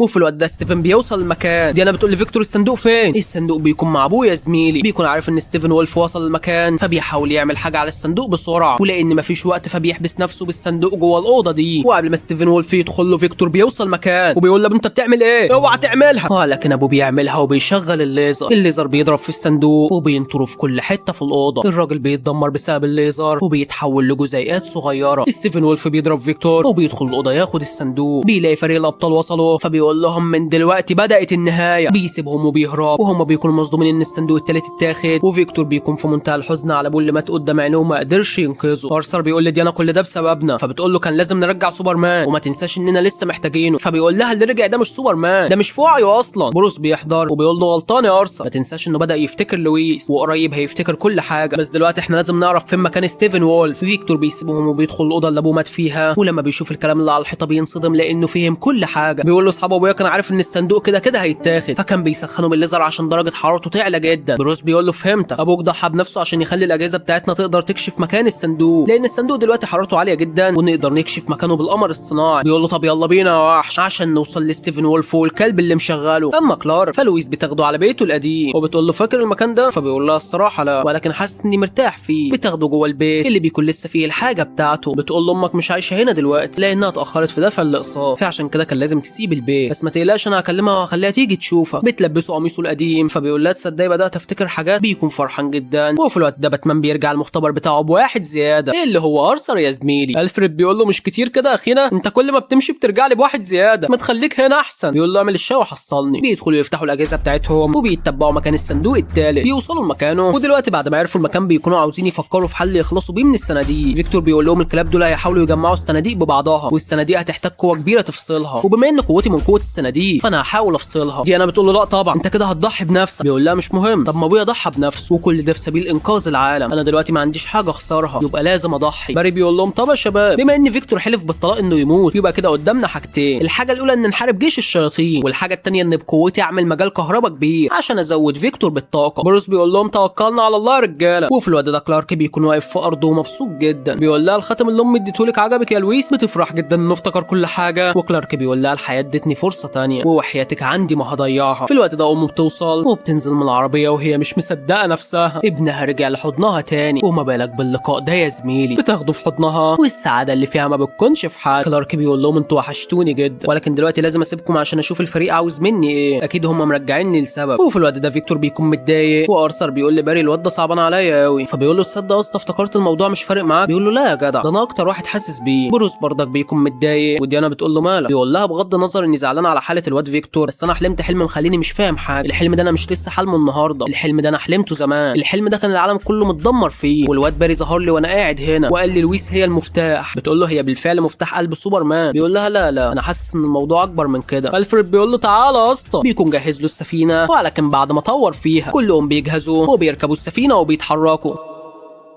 وفي الوقت ده ستيفن بيوصل المكان. ديانا بتقول لفيكتور الصندوق فين؟ الصندوق بيكون مع ابويا زميلي. بيكون عارف ان ستيفن وولف وصل المكان، فبيحاول يعمل حاجه على الصندوق بسرعه، ولان مفيش وقت فبيحبس نفسه بالصندوق جوه الاوضه دي. وقبل ما ستيفن وولف يدخل له فيكتور بيوصل المكان وبيقول له انت بتعمل ايه؟ اوعى تعملها. ولكن ابوه بيعملها وبيشغل الليزر. الليزر بيضرب في الصندوق وبينطره في كل حته في الاوضه. الراجل بيتدمر بسبب الليزر وبيتحول لجزيئات صغيره. ستيفن وولف بيضرب فيكتور وبيدخل الاوضه ياخد الصندوق. بيلاقي فريق الابطال وصلوا، فبيقول لهم من دلوقتي بدأت النهاية. بيسيبهم وبيهرب، وهم بيكونوا مصدومين ان الصندوق التالت اتاخد. وفيكتور بيكون في منتهى الحزن على ابوه اللي مات قدام عينه وما قدرش ينقذه. ارثر بيقول لديانا كل ده بسببنا، فبتقول له كان لازم نرجع سوبرمان وما تنساش اننا لسه محتاجينه. فبيقول لها اللي رجع ده مش سوبرمان، ده مش في وعيه اصلا. بروس بيحضر وبيقول له غلطان يا ارثر، ما تنساش انه بدأ يفتكر لويس وقريب هيفتكر كل حاجه، بس دلوقتي احنا لازم نعرف فين مكان ستيفن وولف. فيكتور بيسيبهم وبيدخل الاوضه اللي ابوه مات فيها، ولما بيشوف الكلام اللي على الحيطه بينصدم لانه فهم كل حاجه. بيقول له اصحاب ابويا كان عارف ان الصندوق كده كده هيتاخد، فكان بيسخنه بالليزر عشان درجه حرارته تعلى جدا. بروس بيقول له فهمتك، ابوك ضحى بنفسه عشان يخلي الاجهزه بتاعتنا تقدر تكشف مكان الصندوق، لان الصندوق دلوقتي حرارته عاليه جدا ونقدر نكشف مكانه بالقمر الصناعي. بيقول له طب يلا بينا يا وحش عشان نوصل لستيفن وولف والكلب اللي مشغله. اما كلارك فلويس بتاخده على بيته القديم وبتقول له فاكر المكان ده؟ فبيقول لها الصراحه لا، ولكن حاسس اني مرتاح فيه. بتاخده جوه البيت اللي بيكون لسه فيه الحاجه بتاعته. بتقول له امك مش عايشه هنا دلوقتي لانها اتاخرت في دفع الاقساط، فعشان كده كان لازم تسيب البيت، بس ما تقلقش انا هكلمها وهخليها تيجي تشوفها. بتلبسه قميصه القديم، فبيقول لها تصدقي بدات افتكر حاجات. بيكون فرحان جدا. وفي الوقت ده باتمان بيرجع المختبر بتاعه بواحد زياده، ايه اللي هو ارثر يا زميلي. الفريد بيقول له مش كتير كده يا اخينا، انت كل ما بتمشي بترجع لي بواحد زياده، ما تخليك هنا احسن. بيقول له اعمل الشاي وحصلني. بيدخلوا يفتحوا الاجهزه بتاعتهم وبيتبعوا مكان الصندوق التالت. بيوصلوا لمكانه، ودلوقتي بعد ما عرفوا المكان بيكونوا عاوزين يفكروا في حل يخلصوا بيه من الصناديق. فيكتور بيقول لهم الكلاب دول هيحاولوا يجمعوا الصناديق ببعضها، والصناديق هتحتاج قوه كبيره تفصلها، وبما ان قوتي من قوه الصناديق فانا هحاول افصلها. دي انا بتقول له لا طبعا انت كده هتضحي بنفسك. بيقول لها مش مهم، طب ما ابويا ضحى بنفسه وكل ده في سبيل انقاذ العالم، انا دلوقتي ما عنديش حاجه اخسرها يبقى لازم اضحي. باري بيقول لهم طب يا شباب بما ان فيكتور حلف بالطلاق انه يموت يبقى كده قدامنا حاجتين، الحاجه الاولى ان نحارب جيش الشياطين، والحاجه الثانيه ان بقوتي اعمل مجال كهرباء كبير عشان ازود فيكتور بالطاقه. بروس بيقول لهم توكلنا على الله يا رجاله. وفي الوقت ده كلارك بيكون واقف في ارضه ومبسوط جدا. بيقول لها الخاتم اللي امي اديتهولك عجبك يا لويس؟ بتفرح جدا انه افتكر كل حاجه. وكلارك بيقول لها الحياه ادتني فرصه ثانيه ووحياتك عندي ما هضيعها. في الوقت ده امه بتوصل وبتنزل من العربيه وهي مش مصدقه نفسها، ابنها رجع لحضنها تاني. وما بالك باللقاء ده يا زميلي، بتاخده في حضنها والسعاده اللي فيها ما بتكونش في حاجه. كلارك بيقول لهم انتوا وحشتوني جدا، ولكن دلوقتي لازم اسيبكم عشان اشوف الفريق عاوز مني ايه، اكيد هم مرجعيني لسبب. وفي الوقت ده فيكتور بيكون متضايق، وارثر بيقول لباري الواد ده صعبان عليا قوي. فبيقول له تصدق يا اسطى افتكرت الموضوع مش فارق معاك. بيقول له لا يا جدع ده انا اكتر واحد حاسس بيه. بروس برضك بيكون متضايق، وديانا بتقول له مالك. بيقول لها بغض النظر اني زعلان على حاله الواد فيكتور، بس انا حلمت حلم مخليني مش فاهم حاجه. الحلم ده انا مش لسه حلمه النهارده، الحلم ده انا حلمته زمان. الحلم ده كان العالم كله متدمر فيه، والواد باري ظهر لي وانا قاعد هنا وقال لي لويس هي المفتاح. بتقول له هي بالفعل مفتاح قلب سوبرمان. بيقول لها لا انا حاسس ان الموضوع اكبر من كده. الفريد بيقول له تعالى يا اسطى. بيكون جهز له السفينه، ولكن بعد ما طور فيها كلهم بيجهزوا وبيركبوا السفينه وبيتحركوا.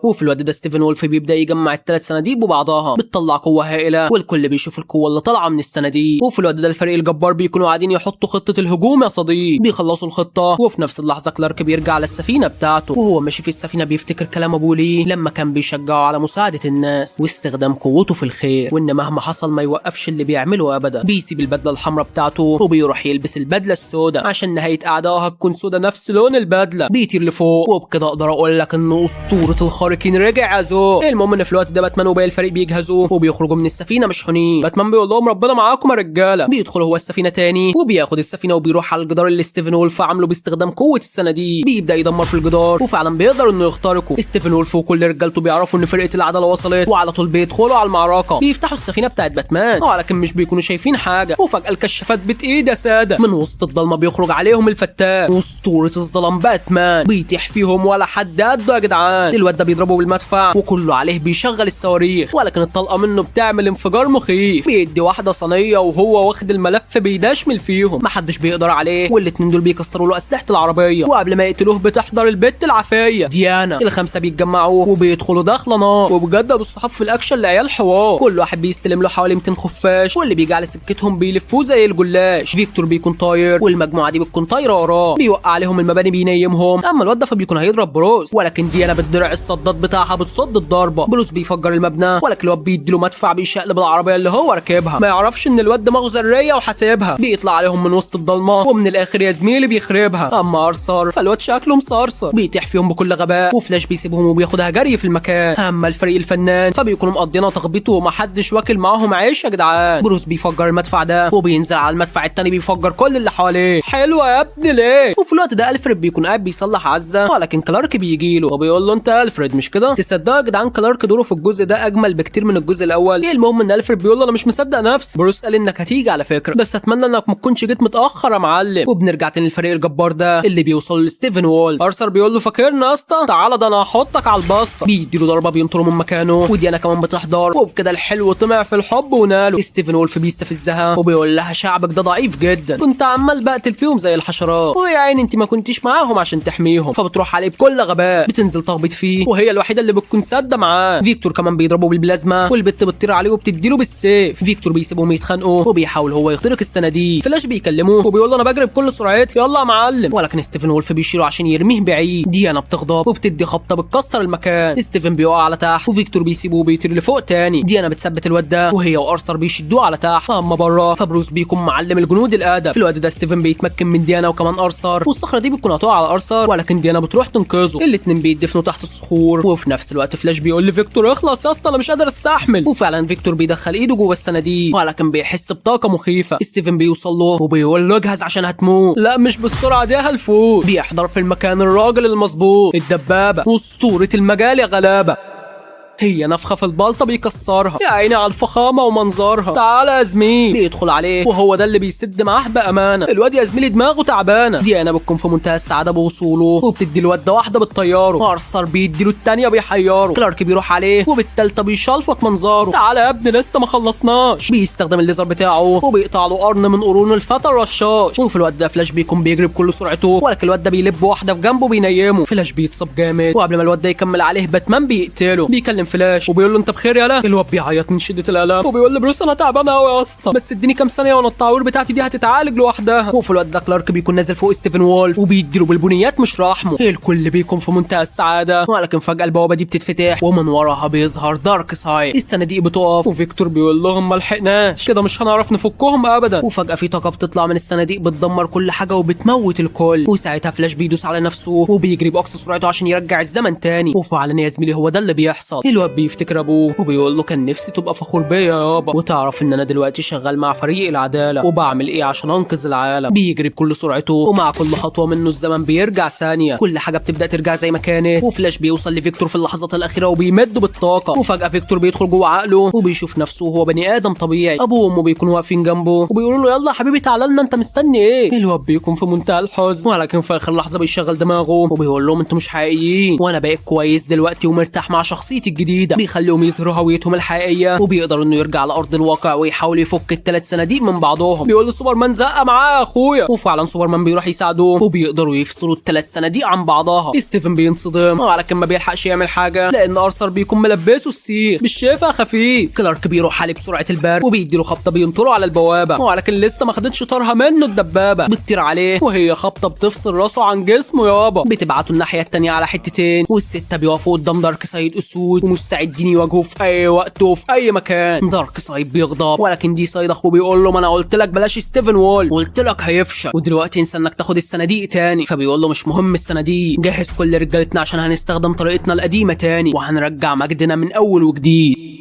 وفي الوقت ده ستيفن وولف بيبدا يجمع الثلاث صناديق وبعضها بتطلع قوه هائله، والكل بيشوف القوه اللي طالعه من الصناديق. وفي الوقت ده الفريق الجبار بيكونوا قاعدين يحطوا خطه الهجوم يا صديق. بيخلصوا الخطه وفي نفس اللحظه كلارك بيرجع للسفينه بتاعته، وهو ماشي في السفينه بيفتكر كلام ابوه ليه لما كان بيشجعه على مساعده الناس واستخدام قوته في الخير، وان مهما حصل ما يوقفش اللي بيعمله ابدا. بيسيب البدله الحمراء بتاعته وبيروح يلبس البدله السوداء عشان نهايه اعدائها هتكون سودا نفس لون البدله. بيطير لفوق، وبكده اقدر اقول لك ان اسطوره الخارقين رجع يا زو. المهم ان في الوقت ده باتمان وباقي الفريق بيجهزوا وبيخرجوا من السفينه مشحونين. باتمان بيقول لهم ربنا معاكم يا رجاله. بيدخل هو السفينه تاني وبياخد السفينه وبيروح على الجدار اللي ستيفن وولف عامله باستخدام قوه الصناديق. بيبدا يدمر في الجدار وفعلا بيقدر انه يخترقه. ستيفن وولف وكل رجالته بيعرفوا ان فرقه العداله وصلت وعلى طول بيدخلوا على المعركه. بيفتحوا السفينه بتاعت باتمان ولكن مش بيكونوا شايفين حاجه، وفجاه الكشافات بتايد يا ساده من وسط الضلمه بيخرج عليهم الفتاك واسطوره الظلام باتمان. بيتيح فيهم ولا حد قده يا جدعان. الواد ده بيضربه بالمدفع وكله عليه بيشغل الصواريخ، ولكن الطلقه منه بتعمل انفجار مخيف. بيدي واحده صينيه وهو واخد الملف بيدشمل فيهم، محدش بيقدر عليه، والاتنين دول بيكسروا له اسلحه العربيه. وقبل ما يقتلوه بتحضر البت العافيه ديانا. الخمسه بيتجمعوا وبيدخلوا داخله نار، وبجد ابو الصحاب في الاكشن العيال حوار. كل واحد بيستلم له حوالي 200 خفاش، واللي بيجي على سكتهم بيلفوه زي الجلاش. فيكتور بيكون طاير والمجموعه دي بتكون طايره وراه، بيوقع عليهم المباني بينيمهم. اما الواد ده فبيكون هيضرب بروس، ولكن ديانا بالدرع الصداد بتاعها بتصد الضربه. بروس بيفجر المبنى، ولكن الواد بيديله مدفع بيشقلب العربيه اللي هو راكبها. ما يعرفش ان الواد دماغه ذريه وحاسبها. بيطلع عليهم من وسط الضلمه ومن الاخر يا زميلي بيخربها. اما ارثر فالواد شكله مصرصر بيتيح فيهم بكل غباء، وفلاش بيسيبهم وبياخدها جري في المكان. اما الفريق الفنان فبيكونوا مقضينا تخبيطه ومحدش واكل معاهم عيش يا جدعان. بروس بيفجر المدفع ده وبينزل على المدفع التاني بيفجر كل اللي حواليه. حلوه يا ابني ليه؟ وفي الوقت ده الفريد بيكون قاعد بيصلح عزه، ولكن كلارك بيجيله وبيقول له انت الفريد مش كده؟ تصدق يا جدعان كلارك دوره في الجزء ده اجمل بكتير من الجزء الاول. المهم ان الفريد بيقول له انا مش مصدق نفسي. بروس قال انك هتيجي على فكره، بس اتمنى انك ما تكونش جيت متاخر يا معلم. وبنرجع تاني للفريق الجبار ده اللي بيوصل لستيفن وول. ارثر بيقول له فاكرني يا اسطى؟ تعالى ده انا هحطك على الباسطه. بيديله ضربه بينطره من مكانه، وديانا كمان بتحضر، وبكده الحلو طمع في الحب وناله. ستيفن وولف بيستفزها وبيقول لها شعبك ده ضعيف جدا، كنت عمال بقتل فيهم زي الحشرات، ويا عيني انت ما كنتيش معاهم عشان تحميهم. فبتروح عليه بكل غباء، بتنزل تخبط فيه وهي الوحيده اللي بتكون ساده معاه. فيكتور كمان بيضربه بالبلازما، والبت بتطير عليه وبتديله بالسيف. فيكتور بيسيبهم يتخانقوا وبيحاول هو يخترق الصناديق. فلاش بيكلموه وبيقول له انا بجري بكل سرعتي يلا يا معلم، ولكن ستيفن وولف بيشيله عشان يرميه بعيد. ديانا بتغضب وبتدي خبطه بتكسر المكان. ستيفن بيقع على تحت وفيكتور بيسيبه وبيطير لفوق تاني. ديانا بتثبت الواد ده وهي وارثر بيشدوه على تحت. اما بره فبروس بيكون معلم الجنود الادب. في الوقت ده ستيفن بيتمكن من ديانا وكمان ارثر، والصخره دي بتكون هتقع على ارثر، ولكن ديانا بتروح تنقذه. الاتنين بيدفنوا تحت الصخور، وفي نفس الوقت فلاش بيقول لفيكتور اخلص يا اسطى انا مش قادر استحمل. وفعلا فيكتور بيدخل ايده جوه الصناديق، ولكن بيحس بطاقه مخيفه. ستيفن بيوصل له وبيقول له اجهز عشان هتموت. لا مش بالسرعه دي هالفوت. بيحضر في المكان الراجل المظبوط الدبابه اسطوره المجال يا غلابه. هي نفخه في البلطه بيكسرها، يا عيني على الفخامه ومنظرها. تعالى يا زميل. بيدخل عليه وهو ده اللي بيسد معاه بامانه. الواد يا زميلي دماغه تعبانه. ديانا بتكون في منتهى السعاده بوصوله وبتدي الواد ده واحده بتطيره. ارثر بيديله الثانيه بيحيره. كلارك بيروح عليه وبالثالثه بيشلفط منظره. تعالى يا ابني لسه ما خلصناش. بيستخدم الليزر بتاعه وبيقطع له قرن من قرون الفتى الرشاش. وفي الوقت ده فلاش بيكون بيجري بكل سرعته، ولكن الواد ده بيلب واحده في جنبه بينيمه. فلاش بيتصاب جامد، وقبل ما الواد ده يكمل عليه باتمان بيقتله. بيكلم فلاش وبيقول له انت بخير يالا؟ الواد بيعيط من شده الالم وبيقول لبروس انا تعبان قوي يا اسطى، بس اديني كام ثانيه وانا التعوير بتاعتي دي هتتعالج لوحدها. وفي الوقت ده كلارك بيكون نازل فوق ستيفن وولف وبيديله بالبنيات مش رحمه. الكل بيكون في منتهى السعاده، ولكن فجاه البوابه دي بتتفتح ومن وراها بيظهر دارك سايد. الصناديق بتقف وفيكتور بيقول لهم ما لحقناش كده مش هنعرف نفكهم ابدا. وفجاه في طاقه بتطلع من الصناديق بتدمر كل حاجه وبتموت الكل. وساعتها فلاش بيدوس على نفسه وبيجري باقصى سرعته عشان يرجع الزمن تاني. وفعلا يا زميلي هو ده اللي بيحصل. الواد بيفتكر ابوه وبيقول له كان نفسي تبقى فخور بيا يابا، وتعرف ان انا دلوقتي شغال مع فريق العداله وبعمل ايه عشان انقذ العالم. بيجري بكل سرعته ومع كل خطوه منه الزمن بيرجع ثانيه، كل حاجه بتبدا ترجع زي ما كانت. وفلاش بيوصل لفيكتور في اللحظات الاخيره وبيمده بالطاقه، وفجاه فيكتور بيدخل جوه عقله وبيشوف نفسه وهو بني ادم طبيعي. ابوه وامه بيكونوا واقفين جنبه وبيقولوا له يلا حبيبي تعالى لنا انت مستني ايه. الواد بيكون في منتهى الحزن، ولكن في اخر لحظه بيشغل دماغه وبيقول لهم انتوا مش حقيقيين، وانا بقيت كويس دلوقتي ومرتاح مع شخصيتي الجديده. جديده بيخليهم يظهروا هويتهم الحقيقيه، وبيقدر انه يرجع لارض الواقع ويحاول يفك الثلاث صناديق من بعضهم. بيقول له سوبرمان زقه معاه يا اخويا، وفعلا سوبرمان بيروح يساعدهم وبيقدروا يفصلوا الثلاث صناديق عن بعضها. ستيفن بينصدم ولكن ما بيلحقش يعمل حاجه لان ارثر بيكون ملبسه السيخ مش شايفها خفيف. كلارك بيروح عليه بسرعه البرق وبيديله خبطه بينطره على البوابه، ولكن لسه ما خدتش طارها منه الدبابه بتطير عليه وهي خبطه بتفصل راسه عن جسمه يابا. بتبعته الناحيه الثانيه على حتتين والسته بيقفوا قدام دارك سايد اسود ومستعدين يواجهوا في اي وقت وفي اي مكان. دارك سايد بيغضب ولكن دي سايد اخوه بيقول له ما انا قلت لك بلاش ستيفن وول، قلت لك هيفشل ودلوقتي انسى انك تاخد الصناديق تاني. فبيقول له مش مهم الصناديق، جهز كل رجالتنا عشان هنستخدم طريقتنا القديمه تاني وهنرجع مجدنا من اول وجديد.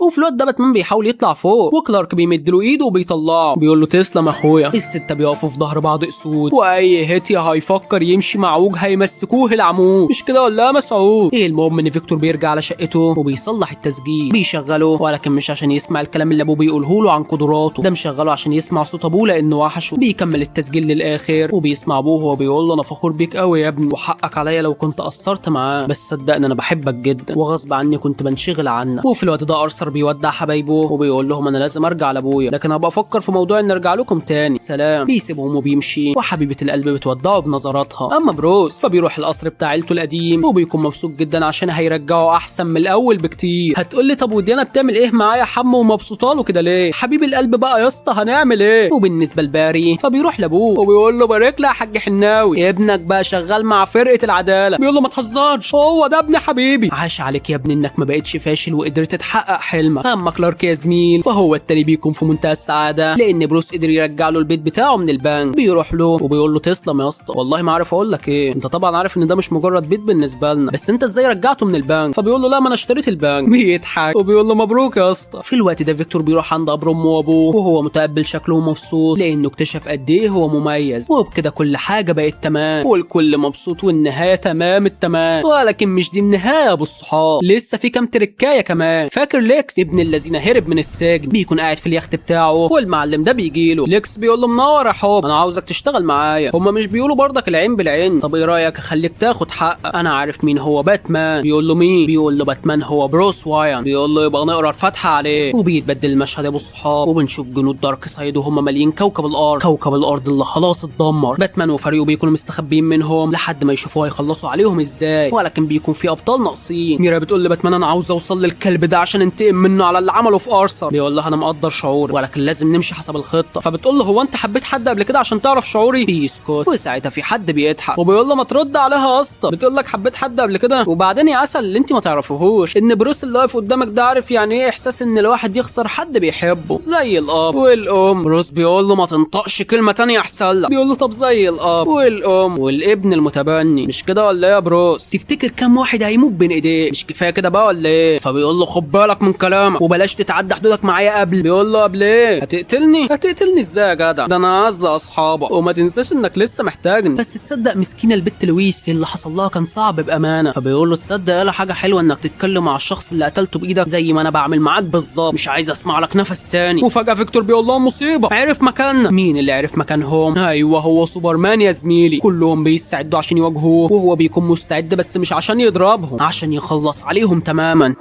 وفي الوقت ده باتمان بيحاول يطلع فوق وكلارك بيمد له ايده وبيطلعه بيقول له تسلم اخويا. السته بيقفوا في ظهر بعض اسود واي هيتيا هيفكر يمشي معوج هيمسكوه العمود، مش كده ولا مسعود؟ المهم ان فيكتور بيرجع على شقته وبيصلح التسجيل بيشغله، ولكن مش عشان يسمع الكلام اللي ابوه بيقوله له عن قدراته، ده مشغله عشان يسمع صوت ابوه لانه وحشه. بيكمل التسجيل للاخر وبيسمع ابوه وهو بيقول له انا فخور بيك قوي يا ابني وحقك عليا لو كنت قصرت معاه، بس صدقني انا بحبك جدا وغصب عني كنت بنشغل عنك. وفي الوقت ده ارثر بيودع حبايبه وبيقول لهم انا لازم ارجع لابويا لكن هبقى افكر في موضوع ان ارجع لكم تاني سلام. بيسيبهم وبيمشي وحبيبه القلب بتودعه بنظراتها. اما بروس فبيروح القصر بتاع عيلته القديم وبيكون مبسوط جدا عشان هيرجعه احسن من الاول بكتير. هتقول لي طب وديانا بتعمل ايه معايا حمو ومبسوطه له كده ليه؟ حبيب القلب بقى يا اسطى هنعمل ايه؟ وبالنسبه لباري فبيروح لابوه وبيقول له بارك لي يا حاج حناوي ابنك بقى شغال مع فرقه العداله. بيقول له ما تهزرش هو ده ابن حبيبي، عاش عليك يا ابني انك ما بقتش فاشل وقدرت تحقق حلمك. اما كلارك يا زميل فهو التاني بيكون في منتهى السعاده لان بروس قدر يرجع له البيت بتاعه من البنك. بيروح له وبيقول له تسلم يا اسطى والله ما عارف اقول لك ايه، انت طبعا عارف ان ده مش مجرد بيت بالنسبه لنا بس انت ازاي رجعته من البنك؟ فبيقول له لا ما انا اشتريت البنك. بيضحك وبيقول له مبروك يا اسطى. في الوقت ده فيكتور بيروح عند قبر امه وابوه وهو متقبل شكله ومبسوط لانه اكتشف قد ايه هو مميز، وبكده كل حاجه بقت تمام والكل مبسوط والنهايه تمام التمام. ولكن مش دي النهايه يا ابو الصحاب، لسه في كام تركايه كمان. فاكر ليكس ابن الذين هرب من السجن بيكون قاعد في اليخت بتاعه والمعلم ده بيجي له. ليكس بيقول له منور يا حب انا عاوزك تشتغل معايا، هما مش بيقولوا برضك العين بالعين؟ طب ايه رايك اخليك تاخد حقك؟ انا عارف مين هو باتمان. بيقول له مين؟ بيقول له باتمان هو بروس واين. بيقول له يبقى نقرا الفاتحه عليه. وبيتبدل المشهد يا ابو الصحاب وبنشوف جنود دارك سايد وهم مالين كوكب الارض اللي خلاص اتدمر. باتمان وفريقه بيكونوا مستخبيين منهم لحد ما يشوفوه هيخلصوا عليهم ازاي، ولكن بيكون في ابطال ناقصين. ميرا بتقول لباتمان انا عاوز اوصل للكلب ده عشان انتقم منه على اللي عمله في ارثر. بيقول لها انا مقدر شعوري ولكن لازم نمشي حسب الخطه. فبتقول له هو انت حبيت حد قبل كده عشان تعرف شعوري؟ بيسكت وساعتها في حد بيضحك وبيقول له ما ترد عليها يا اسطى، بتقول لك حبيت حد قبل كده؟ وبعدين يا عسل اللي انت ما تعرفوهوش ان بروس اللي واقف قدامك ده عارف يعني ايه احساس ان الواحد يخسر حد بيحبه زي الاب والام. بروس بيقول له ما تنطقش كلمه تانية احسن لك. بيقول له طب زي الاب والام والابن المتبني، مش كده ولا ايه يا بروس؟ تفتكر كام واحد هيموت بين ايديه؟ مش كفايه كده بقى ولا ايه؟ فبيقول له خد بالك من كلامك وبلاش تتعدى حدودك معايا قبل. بيقول له قبل ايه؟ هتقتلني ازاي يا جدع؟ ده انا اعز اصحابك وما تنساش انك لسه محتاجني. بس تصدق مسكينه البت لويس اللي حصل لها كان صعب بامانه. فبيقول له تصدق يالا حاجه حلوه انك تتكلم مع الشخص اللي قتلته بايدك زي ما انا بعمل معاك بالظبط، مش عايز اسمع لك نفس تاني. وفجاه فيكتور بيقول لهم مصيبه، عرف مكاننا. مين اللي عرف مكانهم؟ ايوه هو سوبرمان يا زميلي. كلهم بيستعدوا عشان يواجهوه وهو بيكون مستعد بس مش عشان يضربهم، عشان يخلص عليهم تماما.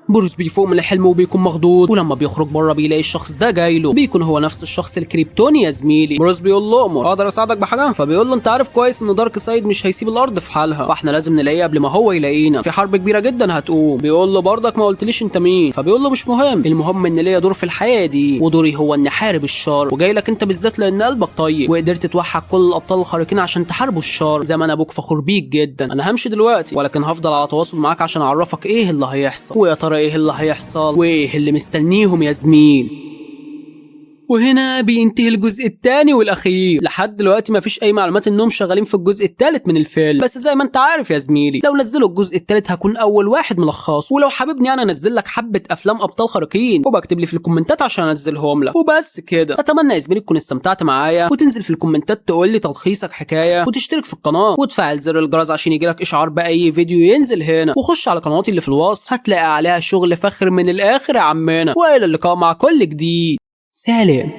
بروس بيفوق من الحلم وبيكون مخضوض ولما بيخرج بره بيلاقي الشخص ده جاي له، بيكون هو نفس الشخص الكريبتوني يا زميلي. بروس بيقول له امر اقدر اساعدك بحاجه؟ فبيقول له انت عارف كويس ان دارك سايد مش هيسيب الارض في حالها واحنا لازم نلاقيه قبل ما هو يلاقينا، في حرب كبيره جدا هتقوم. بيقول له برضك ما قلتليش انت مين؟ فبيقول له مش مهم، المهم ان ليا دور في الحياه دي ودوري هو ان احارب الشر، وجاي لك انت بالذات لان قلبك طيب وقدرت توحد كل الابطال الخارقين عشان تحاربوا الشر زي ما انا ابوك فخور بيك جدا. انا همشي دلوقتي ولكن هفضل على تواصل معاك عشان اعرفك ايه اللي هيحصل، ويا ترى ايه اللي هيحصل وايه اللي مستنيهم يا زميل. وهنا بينتهي الجزء الثاني والاخير. لحد دلوقتي مفيش اي معلومات انهم شغالين في الجزء الثالث من الفيلم، بس زي ما انت عارف يا زميلي لو نزلوا الجزء الثالث هكون اول واحد ملخصه، ولو حاببني انا انزل لك حبه افلام ابطال خارقين وبكتب لي في الكومنتات عشان انزلهم لك وبس كده. اتمنى يا زميلي تكون استمتعت معايا وتنزل في الكومنتات تقول لي تلخيصك حكايه وتشترك في القناه وتفعل زر الجرس عشان يجيلك اشعار باي فيديو ينزل هنا، وخش على قنواتي اللي في الوصف هتلاقي عليها شغل فخر من الاخر يا عمنا. والى اللقاء مع كل جديد. سلام.